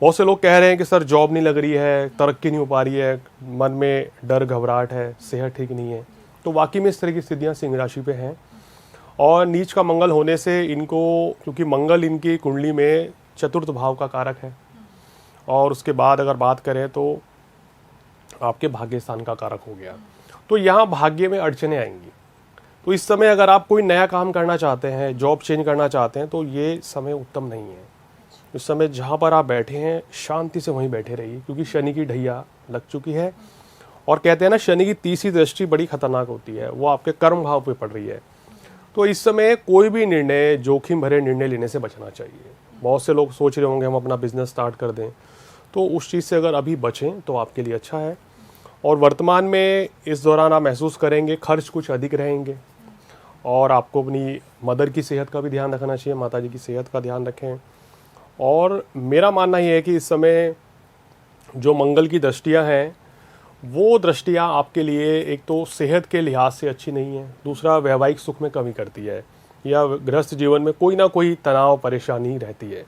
बहुत से लोग कह रहे हैं कि सर जॉब नहीं लग रही है, तरक्की नहीं हो पा रही है, मन में डर घबराहट है, सेहत ठीक नहीं है। तो वाकई में इस तरह की स्थितियाँ सिंह राशि पे हैं। और नीच का मंगल होने से इनको, क्योंकि मंगल इनकी कुंडली में चतुर्थ भाव का कारक है और उसके बाद अगर बात करें तो आपके भाग्य स्थान का कारक हो गया, तो यहाँ भाग्य में अड़चने आएंगी। तो इस समय अगर आप कोई नया काम करना चाहते हैं, जॉब चेंज करना चाहते हैं, तो ये समय उत्तम नहीं है। इस समय जहाँ पर आप बैठे हैं शांति से वहीं बैठे रहिए, क्योंकि शनि की ढैया लग चुकी है। और कहते हैं ना, शनि की तीसरी दृष्टि बड़ी खतरनाक होती है, वो आपके कर्म भाव पे पड़ रही है। तो इस समय कोई भी निर्णय, जोखिम भरे निर्णय लेने से बचना चाहिए। बहुत से लोग सोच रहे होंगे हम अपना बिजनेस स्टार्ट कर दें, तो उस चीज़ से अगर अभी बचें तो आपके लिए अच्छा है। और वर्तमान में इस दौरान आप महसूस करेंगे खर्च कुछ अधिक रहेंगे और आपको अपनी मदर की सेहत का भी ध्यान रखना चाहिए, माता जी की सेहत का ध्यान रखें। और मेरा मानना ये है कि इस समय जो मंगल की दृष्टियाँ हैं, वो दृष्टियाँ आपके लिए एक तो सेहत के लिहाज से अच्छी नहीं है, दूसरा वैवाहिक सुख में कमी करती है या गृहस्थ जीवन में कोई ना कोई तनाव परेशानी रहती है।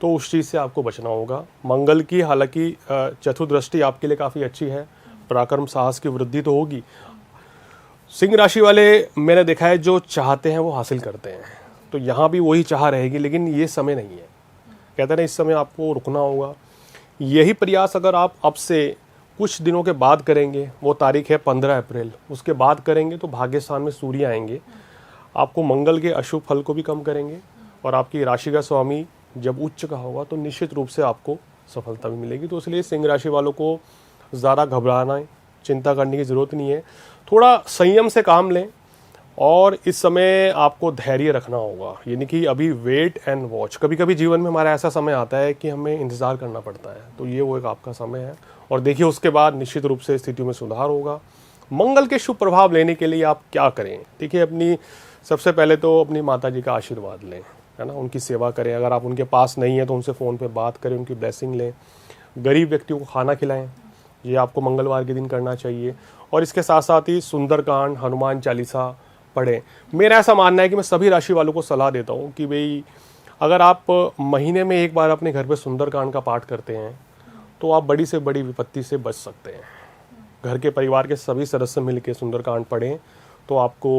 तो उस चीज़ से आपको बचना होगा। मंगल की हालांकि चतुर्दृष्टि आपके लिए काफ़ी अच्छी है, पराक्रम साहस की वृद्धि तो होगी। सिंह राशि वाले मैंने देखा है जो चाहते हैं वो हासिल करते हैं, तो यहाँ भी वही चाह रहेगी, लेकिन ये समय नहीं है। कहते हैं ना, इस समय आपको रुकना होगा। यही प्रयास अगर आप अब से कुछ दिनों के बाद करेंगे, वो तारीख है 15 अप्रैल, उसके बाद करेंगे तो भाग्य स्थान में सूर्य आएंगे, आपको मंगल के अशुभ फल को भी कम करेंगे और आपकी राशि का स्वामी जब उच्च का होगा तो निश्चित रूप से आपको सफलता भी मिलेगी। तो इसलिए सिंह राशि वालों को ज़्यादा घबराना, चिंता करने की ज़रूरत नहीं है। थोड़ा संयम से काम लें और इस समय आपको धैर्य रखना होगा, यानी कि अभी वेट एंड वॉच। कभी कभी जीवन में हमारा ऐसा समय आता है कि हमें इंतज़ार करना पड़ता है, तो ये वो एक आपका समय है। और देखिए, उसके बाद निश्चित रूप से स्थिति में सुधार होगा। मंगल के शुभ प्रभाव लेने के लिए आप क्या करें? देखिए, अपनी सबसे पहले तो अपनी माता जी का आशीर्वाद लें, है ना, उनकी सेवा करें। अगर आप उनके पास नहीं है तो उनसे फ़ोन पे बात करें, उनकी ब्लेसिंग लें। गरीब व्यक्तियों को खाना खिलाएं, ये आपको मंगलवार के दिन करना चाहिए। और इसके साथ साथ ही सुंदरकांड, हनुमान चालीसा पढ़ें। मेरा ऐसा मानना है कि मैं सभी राशि वालों को सलाह देता हूँ कि भाई, अगर आप महीने में एक बार अपने घर पे सुंदरकांड का पाठ करते हैं तो आप बड़ी से बड़ी विपत्ति से बच सकते हैं। घर के परिवार के सभी सदस्य मिलकर सुंदरकांड पढ़ें तो आपको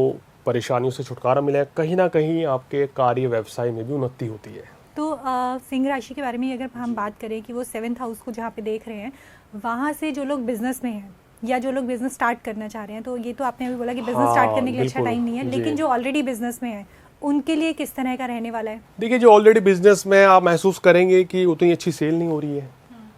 परेशानियों से छुटकारा मिलेगा। कहीं ना कहीं आपके कार्य व्यवसाय में भी उन्नति होती है। तो सिंह राशि के बारे में अगर हम बात करें कि वो 7th हाउस को जहाँ पे देख रहे हैं, वहाँ से जो लोग बिजनेस में हैं या जो लोग बिजनेस स्टार्ट करना चाह रहे हैं, तो ये तो आपने अभी बोला कि बिजनेस स्टार्ट करने के लिए अच्छा टाइम नहीं है, लेकिन जो ऑलरेडी बिजनेस में है उनके लिए किस तरह का रहने वाला है? देखिए, जो ऑलरेडी बिजनेस में आप महसूस करेंगे कि उतनी अच्छी सेल नहीं हो रही है।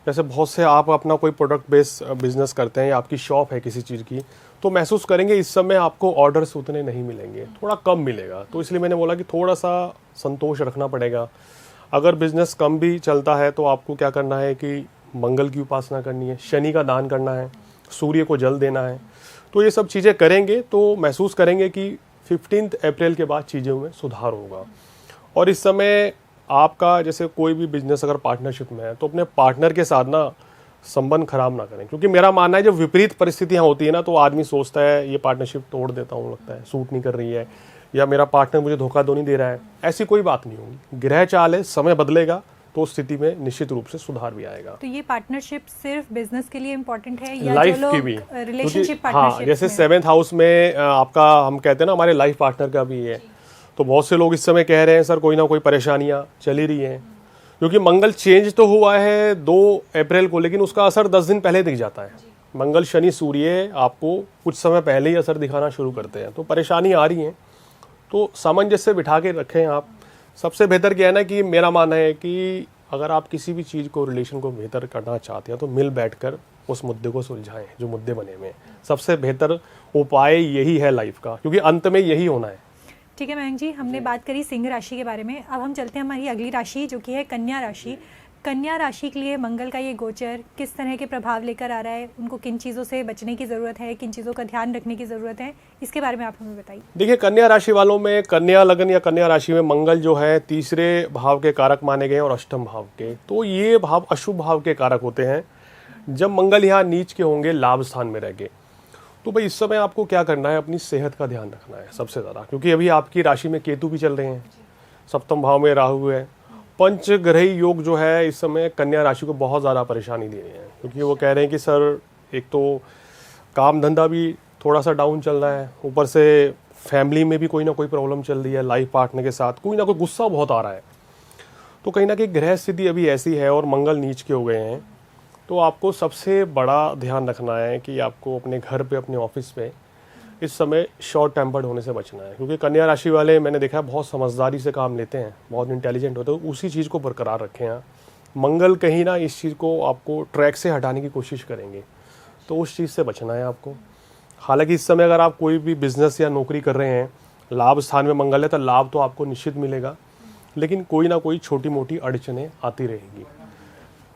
जैसे बहुत से आप अपना कोई प्रोडक्ट बेस्ड बिजनेस करते हैं या आपकी शॉप है किसी चीज़ की, तो महसूस करेंगे इस समय आपको ऑर्डर्स उतने नहीं मिलेंगे, थोड़ा कम मिलेगा। तो इसलिए मैंने बोला कि थोड़ा सा संतोष रखना पड़ेगा। अगर बिजनेस कम भी चलता है तो आपको क्या करना है कि मंगल की उपासना करनी है, शनि का दान करना है, सूर्य को जल देना है। तो ये सब चीज़ें करेंगे तो महसूस करेंगे कि 15 अप्रैल के बाद चीज़ों में सुधार होगा। और इस समय आपका जैसे कोई भी बिजनेस अगर पार्टनरशिप में है तो अपने पार्टनर के साथ ना संबंध खराब ना करें, क्योंकि मेरा मानना है जब विपरीत परिस्थितियाँ होती है ना तो आदमी सोचता है ये पार्टनरशिप तोड़ देता हूँ, लगता है सूट नहीं कर रही है या मेरा पार्टनर मुझे धोखा तो नहीं दे रहा है। ऐसी कोई बात नहीं होगी। ग्रह चाल है, समय बदलेगा तो स्थिति में निश्चित रूप से सुधार भी आएगा। तो ये पार्टनरशिप सिर्फ बिजनेस के लिए इम्पोर्टेंट है या लाइफ जो लोग की भी रिलेशनशिप हाँ, पार्टनरशिप जैसे 7th हाउस में आपका हम कहते हैं ना हमारे लाइफ पार्टनर का भी है, तो बहुत से लोग इस समय कह रहे हैं सर कोई ना कोई परेशानियां चल ही रही हैं, क्योंकि मंगल चेंज तो हुआ है 2 अप्रैल को, लेकिन उसका असर 10 दिन पहले दिख जाता है। मंगल शनि सूर्य आपको कुछ समय पहले ही असर दिखाना शुरू करते हैं, तो परेशानी आ रही हैं। तो सामंजस्य बिठा के रखें आप। सबसे बेहतर क्या है ना कि मेरा मानना है कि अगर आप किसी भी चीज़ को, रिलेशन को बेहतर करना चाहते हैं तो मिल बैठकर उस मुद्दे को सुलझाएं जो मुद्दे बने हुए हैं। सबसे बेहतर उपाय यही है लाइफ का, क्योंकि अंत में यही होना है। ठीक है मयंक जी, हमने बात करी सिंह राशि के बारे में। अब हम चलते हैं हमारी अगली राशि जो कि है कन्या राशि। कन्या राशि के लिए मंगल का ये गोचर किस तरह के प्रभाव लेकर आ रहा है, उनको किन चीज़ों से बचने की ज़रूरत है, किन चीज़ों का ध्यान रखने की ज़रूरत है, इसके बारे में आप हमें बताइए। देखिए, कन्या राशि वालों में कन्या लग्न या कन्या राशि में मंगल जो है तीसरे भाव के कारक माने गए और अष्टम भाव के, तो ये भाव अशुभ भाव के कारक होते हैं। जब मंगल यहाँ नीच के होंगे लाभ स्थान में रहेंगे, तो भाई इस समय आपको क्या करना है, अपनी सेहत का ध्यान रखना है सबसे ज़्यादा, क्योंकि अभी आपकी राशि में केतु भी चल रहे हैं, सप्तम भाव में राहु है। पंचग्रही योग जो है इस समय कन्या राशि को बहुत ज़्यादा परेशानी दे रहे हैं, क्योंकि वो कह रहे हैं कि सर एक तो काम धंधा भी थोड़ा सा डाउन चल रहा है, ऊपर से फैमिली में भी कोई ना कोई प्रॉब्लम चल रही है, लाइफ पार्टनर के साथ कोई ना कोई गुस्सा बहुत आ रहा है। तो कहीं ना कहीं ग्रह स्थिति अभी ऐसी है और मंगल नीच के हो गए हैं, तो आपको सबसे बड़ा ध्यान रखना है कि आपको अपने घर पे, अपने ऑफिस पे इस समय शॉर्ट टेम्पर्ड होने से बचना है, क्योंकि कन्या राशि वाले मैंने देखा है बहुत समझदारी से काम लेते हैं, बहुत इंटेलिजेंट होते हैं, तो उसी चीज़ को बरकरार रखें। यहाँ मंगल कहीं ना इस चीज़ को आपको ट्रैक से हटाने की कोशिश करेंगे, तो उस चीज़ से बचना है आपको। हालांकि इस समय अगर आप कोई भी बिजनेस या नौकरी कर रहे हैं, लाभ स्थान में मंगल है, तो लाभ तो आपको निश्चित मिलेगा, लेकिन कोई ना कोई छोटी मोटी अड़चनें आती रहेंगी।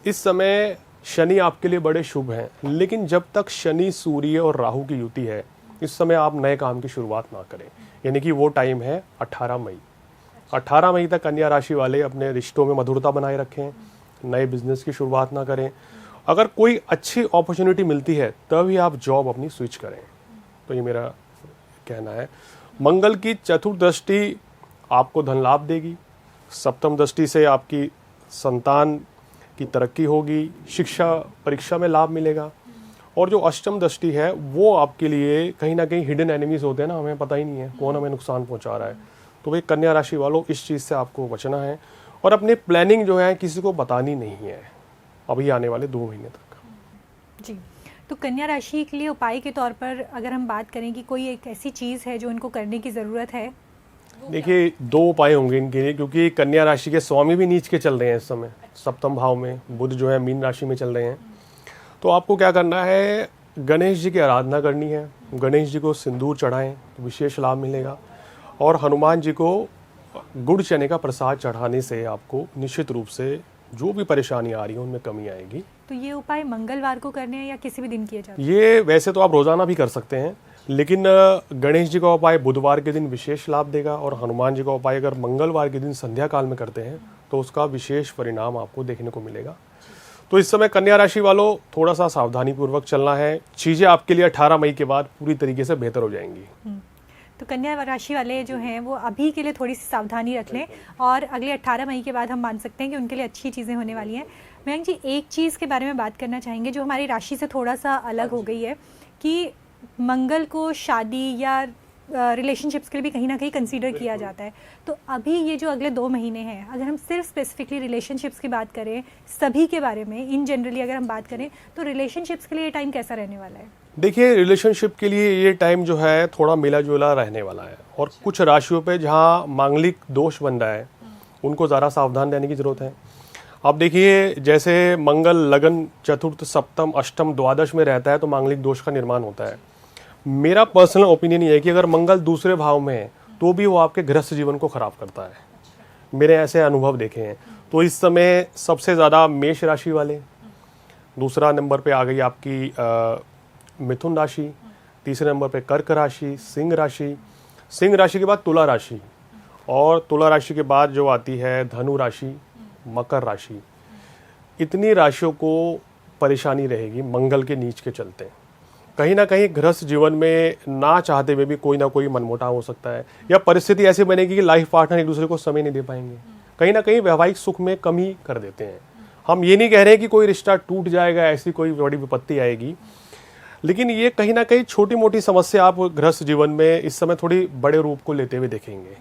इस समय शनि आपके लिए बड़े शुभ हैं, लेकिन जब तक शनि, सूर्य और राहु की युति है, इस समय आप नए काम की शुरुआत ना करें। यानी कि वो टाइम है 18 मई। 18 मई तक कन्या राशि वाले अपने रिश्तों में मधुरता बनाए रखें, नए बिजनेस की शुरुआत ना करें। अगर कोई अच्छी अपॉर्चुनिटी मिलती है तभी आप जॉब अपनी स्विच करें, तो ये मेरा कहना है। मंगल की चतुर्थ दृष्टि आपको धन लाभ देगी, सप्तम दृष्टि से आपकी संतान की तरक्की होगी, शिक्षा परीक्षा में लाभ मिलेगा, और जो अष्टम दृष्टि है वो आपके लिए कहीं ना कहीं हिडन एनिमीज होते हैं ना, हमें पता ही नहीं है कौन हमें नुकसान पहुंचा रहा है। तो भाई कन्या राशि वालों, इस चीज़ से आपको बचना है, और अपनी प्लानिंग जो है किसी को बतानी नहीं है अभी आने वाले 2 महीने तक। जी, तो कन्या राशि के लिए उपाय के तौर पर अगर हम बात करें कि कोई एक ऐसी चीज़ है जो इनको करने की ज़रूरत है। देखिए, 2 उपाय होंगे इनके लिए, क्योंकि कन्या राशि के स्वामी भी नीच के चल रहे हैं इस समय, सप्तम भाव में बुध जो है मीन राशि में चल रहे हैं। तो आपको क्या करना है, गणेश जी की आराधना करनी है, गणेश जी को सिंदूर चढ़ाएं तो विशेष लाभ मिलेगा, और हनुमान जी को गुड़ चने का प्रसाद चढ़ाने से आपको निश्चित रूप से जो भी परेशानी आ रही है उनमें कमी आएगी। तो ये उपाय मंगलवार को करने हैं या किसी भी दिन किए जाते हैं? ये वैसे तो आप रोजाना भी कर सकते हैं, लेकिन गणेश जी का उपाय बुधवार के दिन विशेष लाभ देगा, और हनुमान जी का उपाय अगर मंगलवार के दिन संध्या काल में करते हैं तो उसका विशेष परिणाम आपको देखने को मिलेगा। तो इस समय कन्या राशि वालों, थोड़ा सा सावधानी पूर्वक चलना है, चीज़ें आपके लिए 18 मई के बाद पूरी तरीके से बेहतर हो जाएंगी। तो कन्या राशि वाले जो हैं वो अभी के लिए थोड़ी सी सावधानी रख लें, और अगले 18 मई के बाद हम मान सकते हैं कि उनके लिए अच्छी चीज़ें होने वाली हैं। मयंक जी, एक चीज़ के बारे में बात करना चाहेंगे जो हमारी राशि से थोड़ा सा अलग हो गई है, कि मंगल को शादी या रिलेशनशिप्स के लिए भी कहीं ना कहीं कंसीडर किया जाता है। तो अभी ये जो अगले 2 महीने हैं, अगर हम सिर्फ स्पेसिफिकली रिलेशनशिप्स की बात करें, सभी के बारे में इन जनरली अगर हम बात करें, तो रिलेशनशिप्स के लिए ये टाइम कैसा रहने वाला है? देखिए, रिलेशनशिप के लिए ये टाइम जो है थोड़ा मिला जुला रहने वाला है, और कुछ राशियों पे जहाँ मांगलिक दोष बन रहा है उनको ज़रा सावधान रहने की ज़रूरत है। अब देखिए, जैसे मंगल लगन चतुर्थ, सप्तम, अष्टम, द्वादश में रहता है तो मांगलिक दोष का निर्माण होता है। मेरा पर्सनल ओपिनियन ये है कि अगर मंगल दूसरे भाव में है तो भी वो आपके गृहस्थ जीवन को खराब करता है, मेरे ऐसे अनुभव देखे हैं। तो इस समय सबसे ज़्यादा मेष राशि वाले, दूसरा नंबर पे आ गई आपकी मिथुन राशि, तीसरे नंबर पे कर्क राशि, सिंह राशि, सिंह राशि के बाद तुला राशि, और तुला राशि के बाद जो आती है धनु राशि, मकर राशि। इतनी राशियों को परेशानी रहेगी मंगल के नीच के चलते। कहीं ना कहीं गृहस्थ जीवन में ना चाहते हुए भी कोई ना कोई मनमुटाव हो सकता है, या परिस्थिति ऐसी बनेगी कि लाइफ पार्टनर एक दूसरे को समय नहीं दे पाएंगे, कहीं ना कहीं वैवाहिक सुख में कमी कर देते हैं। हम ये नहीं कह रहे कि कोई रिश्ता टूट जाएगा, ऐसी कोई बड़ी विपत्ति आएगी, लेकिन ये कहीं ना कहीं छोटी मोटी समस्या आप गृहस्थ जीवन में इस समय थोड़ी बड़े रूप को लेते हुए देखेंगे।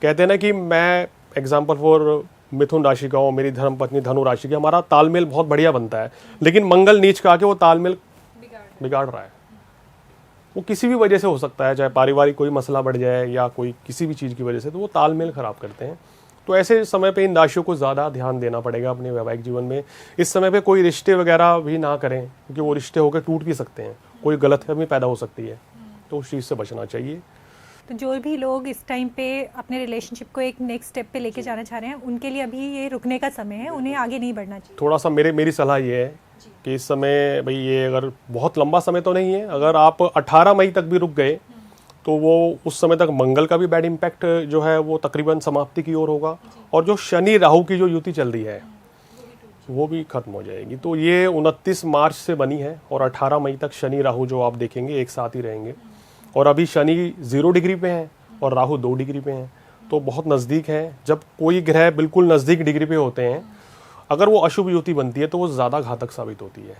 कहते हैं ना कि मैं एग्जाम्पल फॉर मिथुन राशि का हूँ, मेरी धर्म पत्नी धनु राशि की, हमारा तालमेल बहुत बढ़िया बनता है, लेकिन मंगल नीच का आके वो तालमेल बिगाड़ रहा है। वो किसी भी वजह से हो सकता है, चाहे पारिवारिक कोई मसला बढ़ जाए या कोई किसी भी चीज़ की वजह से, तो वो तालमेल खराब करते हैं। तो ऐसे समय पे इन राशियों को ज़्यादा ध्यान देना पड़ेगा अपने वैवाहिक जीवन में। इस समय पे कोई रिश्ते वगैरह भी ना करें, क्योंकि वो रिश्ते होकर टूट भी सकते हैं, कोई गलतफहमी पैदा हो सकती है। तो उस चीज़ से बचना चाहिए। तो जो भी लोग इस टाइम पे अपने रिलेशनशिप को एक नेक्स्ट स्टेप पे लेके जाना चाह रहे हैं, उनके लिए अभी ये रुकने का समय है, उन्हें आगे नहीं बढ़ना चाहिए। थोड़ा सा मेरी सलाह ये है कि इस समय भाई, ये अगर बहुत लंबा समय तो नहीं है, अगर आप 18 मई तक भी रुक गए तो वो उस समय तक मंगल का भी बैड इम्पैक्ट जो है वो तकरीबन समाप्ति की ओर होगा, और जो शनि राहु की जो युति चल रही है वो भी खत्म हो जाएगी। तो ये 29 मार्च से बनी है और 18 मई तक शनि राहु जो आप देखेंगे एक साथ ही रहेंगे। और अभी शनि 0 डिग्री पे है और राहु 2 डिग्री पे है, तो बहुत नज़दीक है। जब कोई ग्रह बिल्कुल नज़दीक डिग्री पे होते हैं, अगर वो अशुभ युति बनती है तो वो ज़्यादा घातक साबित होती है।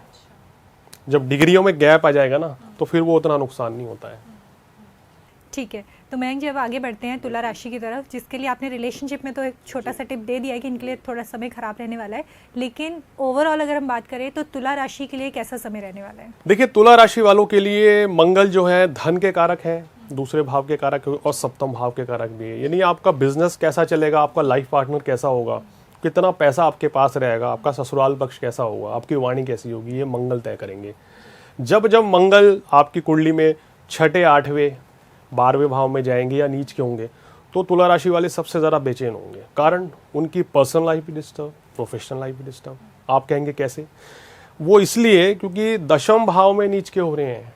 जब डिग्रियों में गैप आ जाएगा ना, तो फिर वो उतना नुकसान नहीं होता है। ठीक है, तो मयंक जी अब आगे बढ़ते हैं तुला राशि की तरफ, जिसके लिए आपने रिलेशनशिप में तो एक छोटा सा टिप दे दिया है कि इनके लिए थोड़ा समय खराब रहने वाला है, लेकिन ओवरऑल अगर हम बात करें तो तुला राशि के लिए कैसा समय रहने वाला है? देखिए, तुला राशि वालों के लिए मंगल जो है धन के कारक है, दूसरे भाव के कारक और सप्तम भाव के कारक भी है। यानी आपका बिजनेस कैसा चलेगा, आपका लाइफ पार्टनर कैसा होगा, कितना पैसा आपके पास रहेगा, आपका ससुराल पक्ष कैसा होगा, आपकी वाणी कैसी होगी, ये मंगल तय करेंगे। जब जब मंगल आपकी कुंडली में 6, 8वें, 12वें भाव में जाएंगे या नीच के होंगे, तो तुला राशि वाले सबसे ज़्यादा बेचैन होंगे। कारण उनकी पर्सनल लाइफ भी डिस्टर्ब, प्रोफेशनल लाइफ भी डिस्टर्ब। आप कहेंगे कैसे? वो इसलिए क्योंकि दशम भाव में नीच के हो रहे हैं।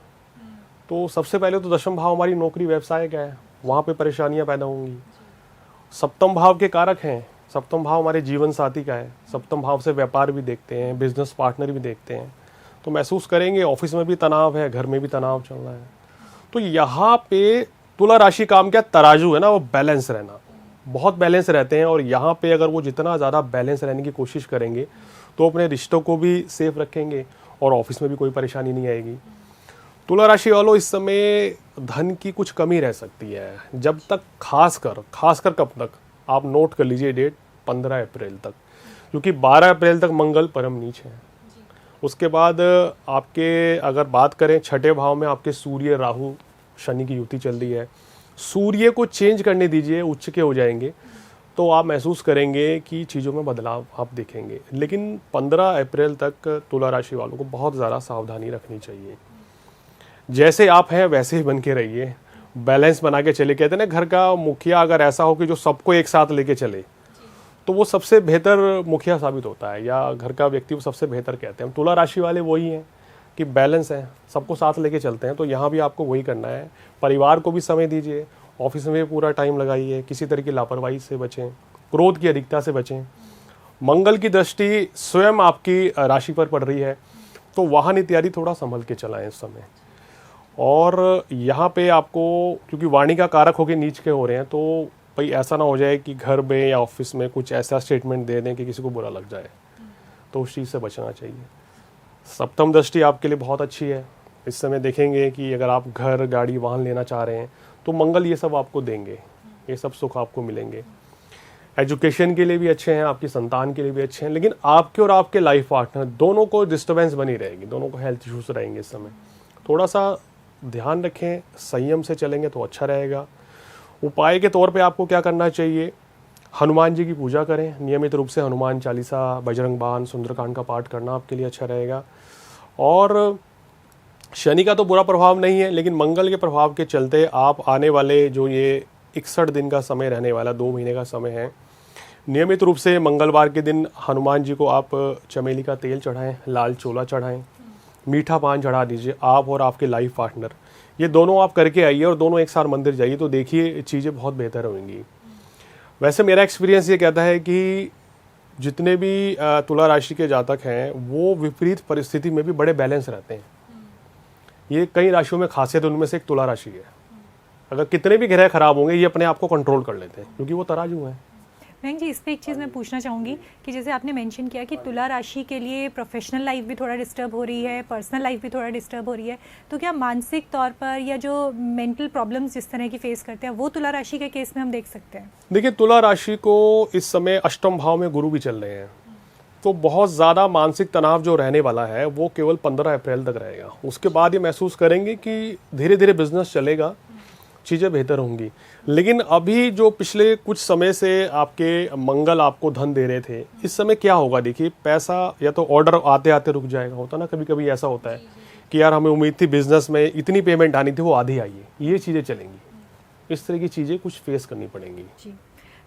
तो सबसे पहले तो दशम भाव हमारी नौकरी व्यवसाय का है, वहाँ पे परेशानियाँ पैदा होंगी। सप्तम भाव के कारक हैं, सप्तम भाव हमारे जीवन साथी का है। सप्तम भाव से व्यापार भी देखते हैं, बिजनेस पार्टनर भी देखते हैं, तो महसूस करेंगे ऑफिस में भी तनाव है, घर में भी तनाव चल रहा है। तो यहाँ पे तुला राशि काम क्या, तराजू है ना, वो बैलेंस रहना, बहुत बैलेंस रहते हैं। और यहाँ पे अगर वो जितना ज़्यादा बैलेंस रहने की कोशिश करेंगे तो अपने रिश्तों को भी सेफ रखेंगे और ऑफिस में भी कोई परेशानी नहीं आएगी। तुला राशि वालों, इस समय धन की कुछ कमी रह सकती है, जब तक खासकर कब तक, आप नोट कर लीजिए डेट, 15 अप्रैल तक, क्योंकि 12 अप्रैल तक मंगल परम नीच है। उसके बाद आपके अगर बात करें 6ठे भाव में आपके सूर्य राहु शनि की युति चल रही है। सूर्य को चेंज करने दीजिए, उच्च के हो जाएंगे, तो आप महसूस करेंगे कि चीज़ों में बदलाव आप देखेंगे। लेकिन 15 अप्रैल तक तुला राशि वालों को बहुत ज़्यादा सावधानी रखनी चाहिए। जैसे आप हैं वैसे ही बन के रहिए, बैलेंस बना के चले। कहते हैं ना, घर का मुखिया अगर ऐसा हो कि जो सबको एक साथ लेके चले, तो वो सबसे बेहतर मुखिया साबित होता है, या घर का व्यक्ति वो सबसे बेहतर कहते हैं। तुला राशि वाले वही हैं कि बैलेंस है, सबको साथ लेके चलते हैं। तो यहाँ भी आपको वही करना है। परिवार को भी समय दीजिए, ऑफिस में भी पूरा टाइम लगाइए, किसी तरह की लापरवाही से बचें, क्रोध की अधिकता से बचें। मंगल की दृष्टि स्वयं आपकी राशि पर पड़ रही है, तो वाहन इत्यादि थोड़ा संभल के चलाएं इस समय। और यहाँ पे आपको, क्योंकि वाणी का कारक होके नीच के हो रहे हैं, तो भाई ऐसा ना हो जाए कि घर में या ऑफिस में कुछ ऐसा स्टेटमेंट दे दें कि किसी को बुरा लग जाए, तो उस चीज़ से बचना चाहिए। सप्तम दृष्टि आपके लिए बहुत अच्छी है। इस समय देखेंगे कि अगर आप घर, गाड़ी, वाहन लेना चाह रहे हैं तो मंगल ये सब आपको देंगे, ये सब सुख आपको मिलेंगे। एजुकेशन के लिए भी अच्छे हैं, आपकी संतान के लिए भी अच्छे हैं, लेकिन आपके और आपके लाइफ पार्टनर दोनों को डिस्टर्बेंस बनी रहेगी, दोनों को हेल्थ इश्यूज रहेंगे इस समय। थोड़ा सा ध्यान रखें, संयम से चलेंगे तो अच्छा रहेगा। उपाय के तौर पे आपको क्या करना चाहिए, हनुमान जी की पूजा करें, नियमित रूप से हनुमान चालीसा, बजरंग बाण, सुंदरकांड का पाठ करना आपके लिए अच्छा रहेगा। और शनि का तो बुरा प्रभाव नहीं है, लेकिन मंगल के प्रभाव के चलते आप आने वाले जो ये 61 दिन का समय रहने वाला, 2 महीने का समय है, नियमित रूप से मंगलवार के दिन हनुमान जी को आप चमेली का तेल चढ़ाएं, लाल चोला चढ़ाएं, मीठा पान चढ़ा दीजिए। आप और आपके लाइफ पार्टनर ये दोनों आप करके आइए और दोनों एक साथ मंदिर जाइए, तो देखिए चीज़ें बहुत बेहतर होंगी। वैसे मेरा एक्सपीरियंस ये कहता है कि जितने भी तुला राशि के जातक हैं वो विपरीत परिस्थिति में भी बड़े बैलेंस रहते हैं। ये कई राशियों में खासियत, उनमें से एक तुला राशि है। अगर कितने भी ग्रह खराब होंगे, ये अपने आप को कंट्रोल कर लेते हैं, क्योंकि वो तराजू हैं। मयंक जी, इस पे एक चीज़ मैं पूछना चाहूँगी कि जैसे आपने मेंशन किया कि तुला राशि के लिए प्रोफेशनल लाइफ भी थोड़ा डिस्टर्ब हो रही है, पर्सनल लाइफ भी थोड़ा डिस्टर्ब हो रही है, तो क्या मानसिक तौर पर या जो मेंटल प्रॉब्लम्स जिस तरह की फेस करते हैं वो तुला राशि के केस में हम देख सकते हैं? देखिए, तुला राशि को इस समय अष्टम भाव में गुरु भी चल रहे हैं, तो बहुत ज़्यादा मानसिक तनाव जो रहने वाला है वो केवल 15 अप्रैल तक रहेगा। उसके बाद ये महसूस करेंगे कि धीरे धीरे बिजनेस चलेगा, चीज़ें बेहतर होंगी। लेकिन अभी जो पिछले कुछ समय से आपके मंगल आपको धन दे रहे थे, इस समय क्या होगा देखिए, पैसा या तो ऑर्डर आते आते रुक जाएगा, होता ना कभी कभी ऐसा होता है, कि यार हमें उम्मीद थी बिजनेस में इतनी पेमेंट आनी थी, वो आधी आई है, ये चीज़ें चलेंगी। इस तरह की चीज़ें कुछ फेस करनी पड़ेंगी जी।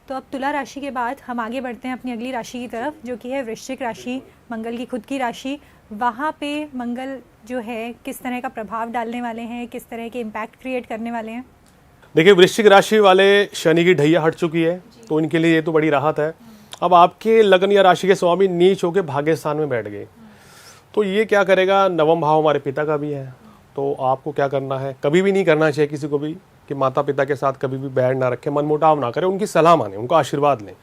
तो अब तुला राशि के बाद हम आगे बढ़ते हैं अपनी अगली राशि की तरफ, जो कि है वृश्चिक राशि, मंगल की खुद की राशि। वहाँ पे मंगल जो है किस तरह का प्रभाव डालने वाले हैं, किस तरह के इम्पैक्ट क्रिएट करने वाले हैं? देखिए, वृश्चिक राशि वाले शनि की ढैया हट चुकी है, तो इनके लिए ये तो बड़ी राहत है। अब आपके लग्न या राशि के स्वामी नीच होकर भाग्य स्थान में बैठ गए, तो ये क्या करेगा, नवम भाव हमारे पिता का भी है, तो आपको क्या करना है, कभी भी नहीं करना चाहिए किसी को भी कि माता पिता के साथ कभी भी बैर ना रखें, मनमुटाव ना करें, उनकी सलाह माने, उनका आशीर्वाद लें।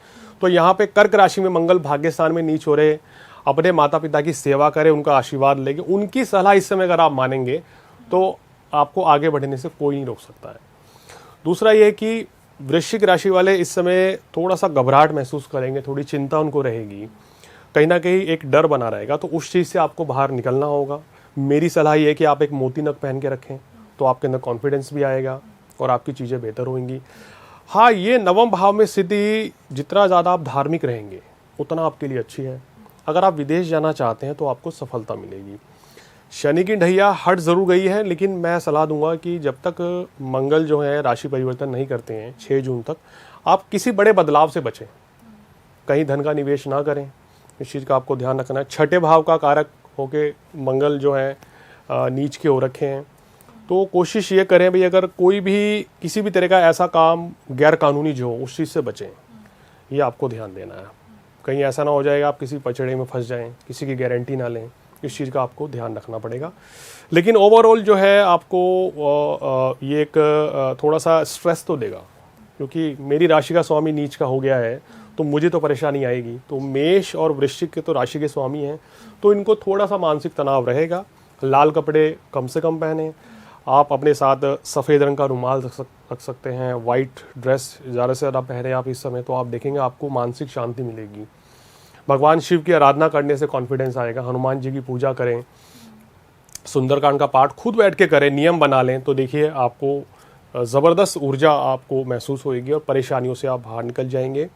तो यहाँ पे कर्क राशि में मंगल भाग्य स्थान में नीच हो रहे, अपने माता पिता की सेवा करें, उनका आशीर्वाद लेंगे, उनकी सलाह इस समय अगर आप मानेंगे तो आपको आगे बढ़ने से कोई नहीं रोक सकता है। दूसरा ये कि वृश्चिक राशि वाले इस समय थोड़ा सा घबराहट महसूस करेंगे, थोड़ी चिंता उनको रहेगी, कहीं ना कहीं एक डर बना रहेगा, तो उस चीज़ से आपको बाहर निकलना होगा। मेरी सलाह ये है कि आप एक मोती नग पहन के रखें, तो आपके अंदर कॉन्फिडेंस भी आएगा और आपकी चीज़ें बेहतर होंगी। हाँ, ये नवम भाव में स्थिति, जितना ज़्यादा आप धार्मिक रहेंगे उतना आपके लिए अच्छी है। अगर आप विदेश जाना चाहते हैं तो आपको सफलता मिलेगी। शनि की ढैया हट ज़रूर गई है, लेकिन मैं सलाह दूंगा कि जब तक मंगल जो है राशि परिवर्तन नहीं करते हैं 6 जून तक, आप किसी बड़े बदलाव से बचें, कहीं धन का निवेश ना करें, इस चीज़ का आपको ध्यान रखना है। छठे भाव का कारक होके मंगल जो है नीच के हो रखे हैं, तो कोशिश ये करें भाई, अगर कोई भी किसी भी तरह का ऐसा काम गैर कानूनी जो हो उस चीज़ से बचें, ये आपको ध्यान देना है। कहीं ऐसा ना हो जाएगा आप किसी पचड़े में फंस जाएं, किसी की गारंटी ना लें, इस चीज़ का आपको ध्यान रखना पड़ेगा। लेकिन ओवरऑल जो है आपको ये एक थोड़ा सा स्ट्रेस तो देगा, क्योंकि मेरी राशि का स्वामी नीच का हो गया है, तो मुझे तो परेशानी आएगी। तो मेष और वृश्चिक के तो राशि के स्वामी हैं, तो इनको थोड़ा सा मानसिक तनाव रहेगा। लाल कपड़े कम से कम पहने, आप अपने साथ सफ़ेद रंग का रुमाल रख सकते हैं, वाइट ड्रेस ज़्यादा से ज़्यादा पहने आप इस समय, तो आप देखेंगे आपको मानसिक शांति मिलेगी। भगवान शिव की आराधना करने से कॉन्फिडेंस आएगा, हनुमान जी की पूजा करें, सुंदरकांड का पाठ खुद बैठ के करें, नियम बना लें, तो देखिए आपको ज़बरदस्त ऊर्जा आपको महसूस होगी और परेशानियों से आप बाहर निकल जाएंगे।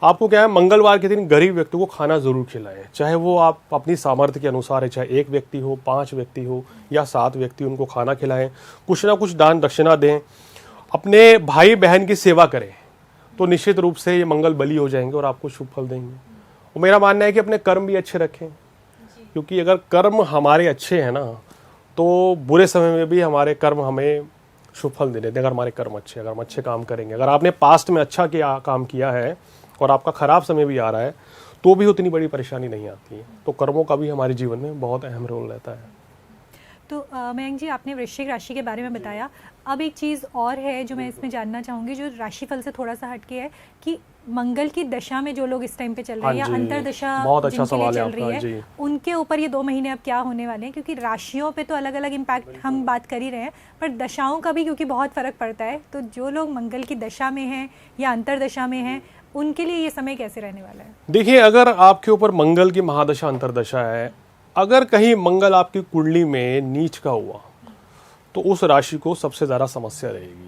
आपको क्या है, मंगलवार के दिन गरीब व्यक्ति को खाना ज़रूर खिलाएं, चाहे वो आप अपनी सामर्थ्य के अनुसार है, चाहे 1 व्यक्ति हो, 5 व्यक्ति हो या 7 व्यक्ति, उनको खाना खिलाएं, कुछ ना कुछ दान दक्षिणा दें, अपने भाई बहन की सेवा करें, तो निश्चित रूप से ये मंगल बली हो जाएंगे और आपको शुभ फल देंगे। और मेरा मानना है कि अपने कर्म भी अच्छे रखें, क्योंकि अगर कर्म हमारे अच्छे हैं ना, तो बुरे समय में भी हमारे कर्म हमें शुभ फल दे देते हैं। अगर हमारे कर्म अच्छे, अगर हम अच्छे काम करेंगे, अगर आपने पास्ट में अच्छा काम किया है और आपका खराब समय भी आ रहा है, तो भी उतनी बड़ी परेशानी नहीं आती है। तो कर्मों का भी हमारे जीवन में बहुत अहम रोल रहता है। तो मयंक जी, आपने वृश्चिक राशि के बारे में बताया। अब एक चीज़ और है जो मैं इसमें जानना चाहूँगी, जो राशिफल से थोड़ा सा हटके है, कि मंगल की दशा में जो लोग इस टाइम पे चल रहे हैं, या अंतरदशा बहुत अच्छा जिनके लिए सवाल चल रही है, जी। उनके ऊपर ये 2 महीने अब क्या होने वाले हैं? क्योंकि राशियों पे तो अलग अलग इम्पैक्ट हम बात कर ही रहे हैं, पर दशाओं का भी क्योंकि बहुत फ़र्क पड़ता है, तो जो लोग मंगल की दशा में हैं या अंतरदशा में हैं, उनके लिए ये समय कैसे रहने वाला है? देखिए, अगर आपके ऊपर मंगल की महादशा अंतरदशा है, अगर कहीं मंगल आपकी कुंडली में नीच का हुआ, तो उस राशि को सबसे ज़्यादा समस्या रहेगी।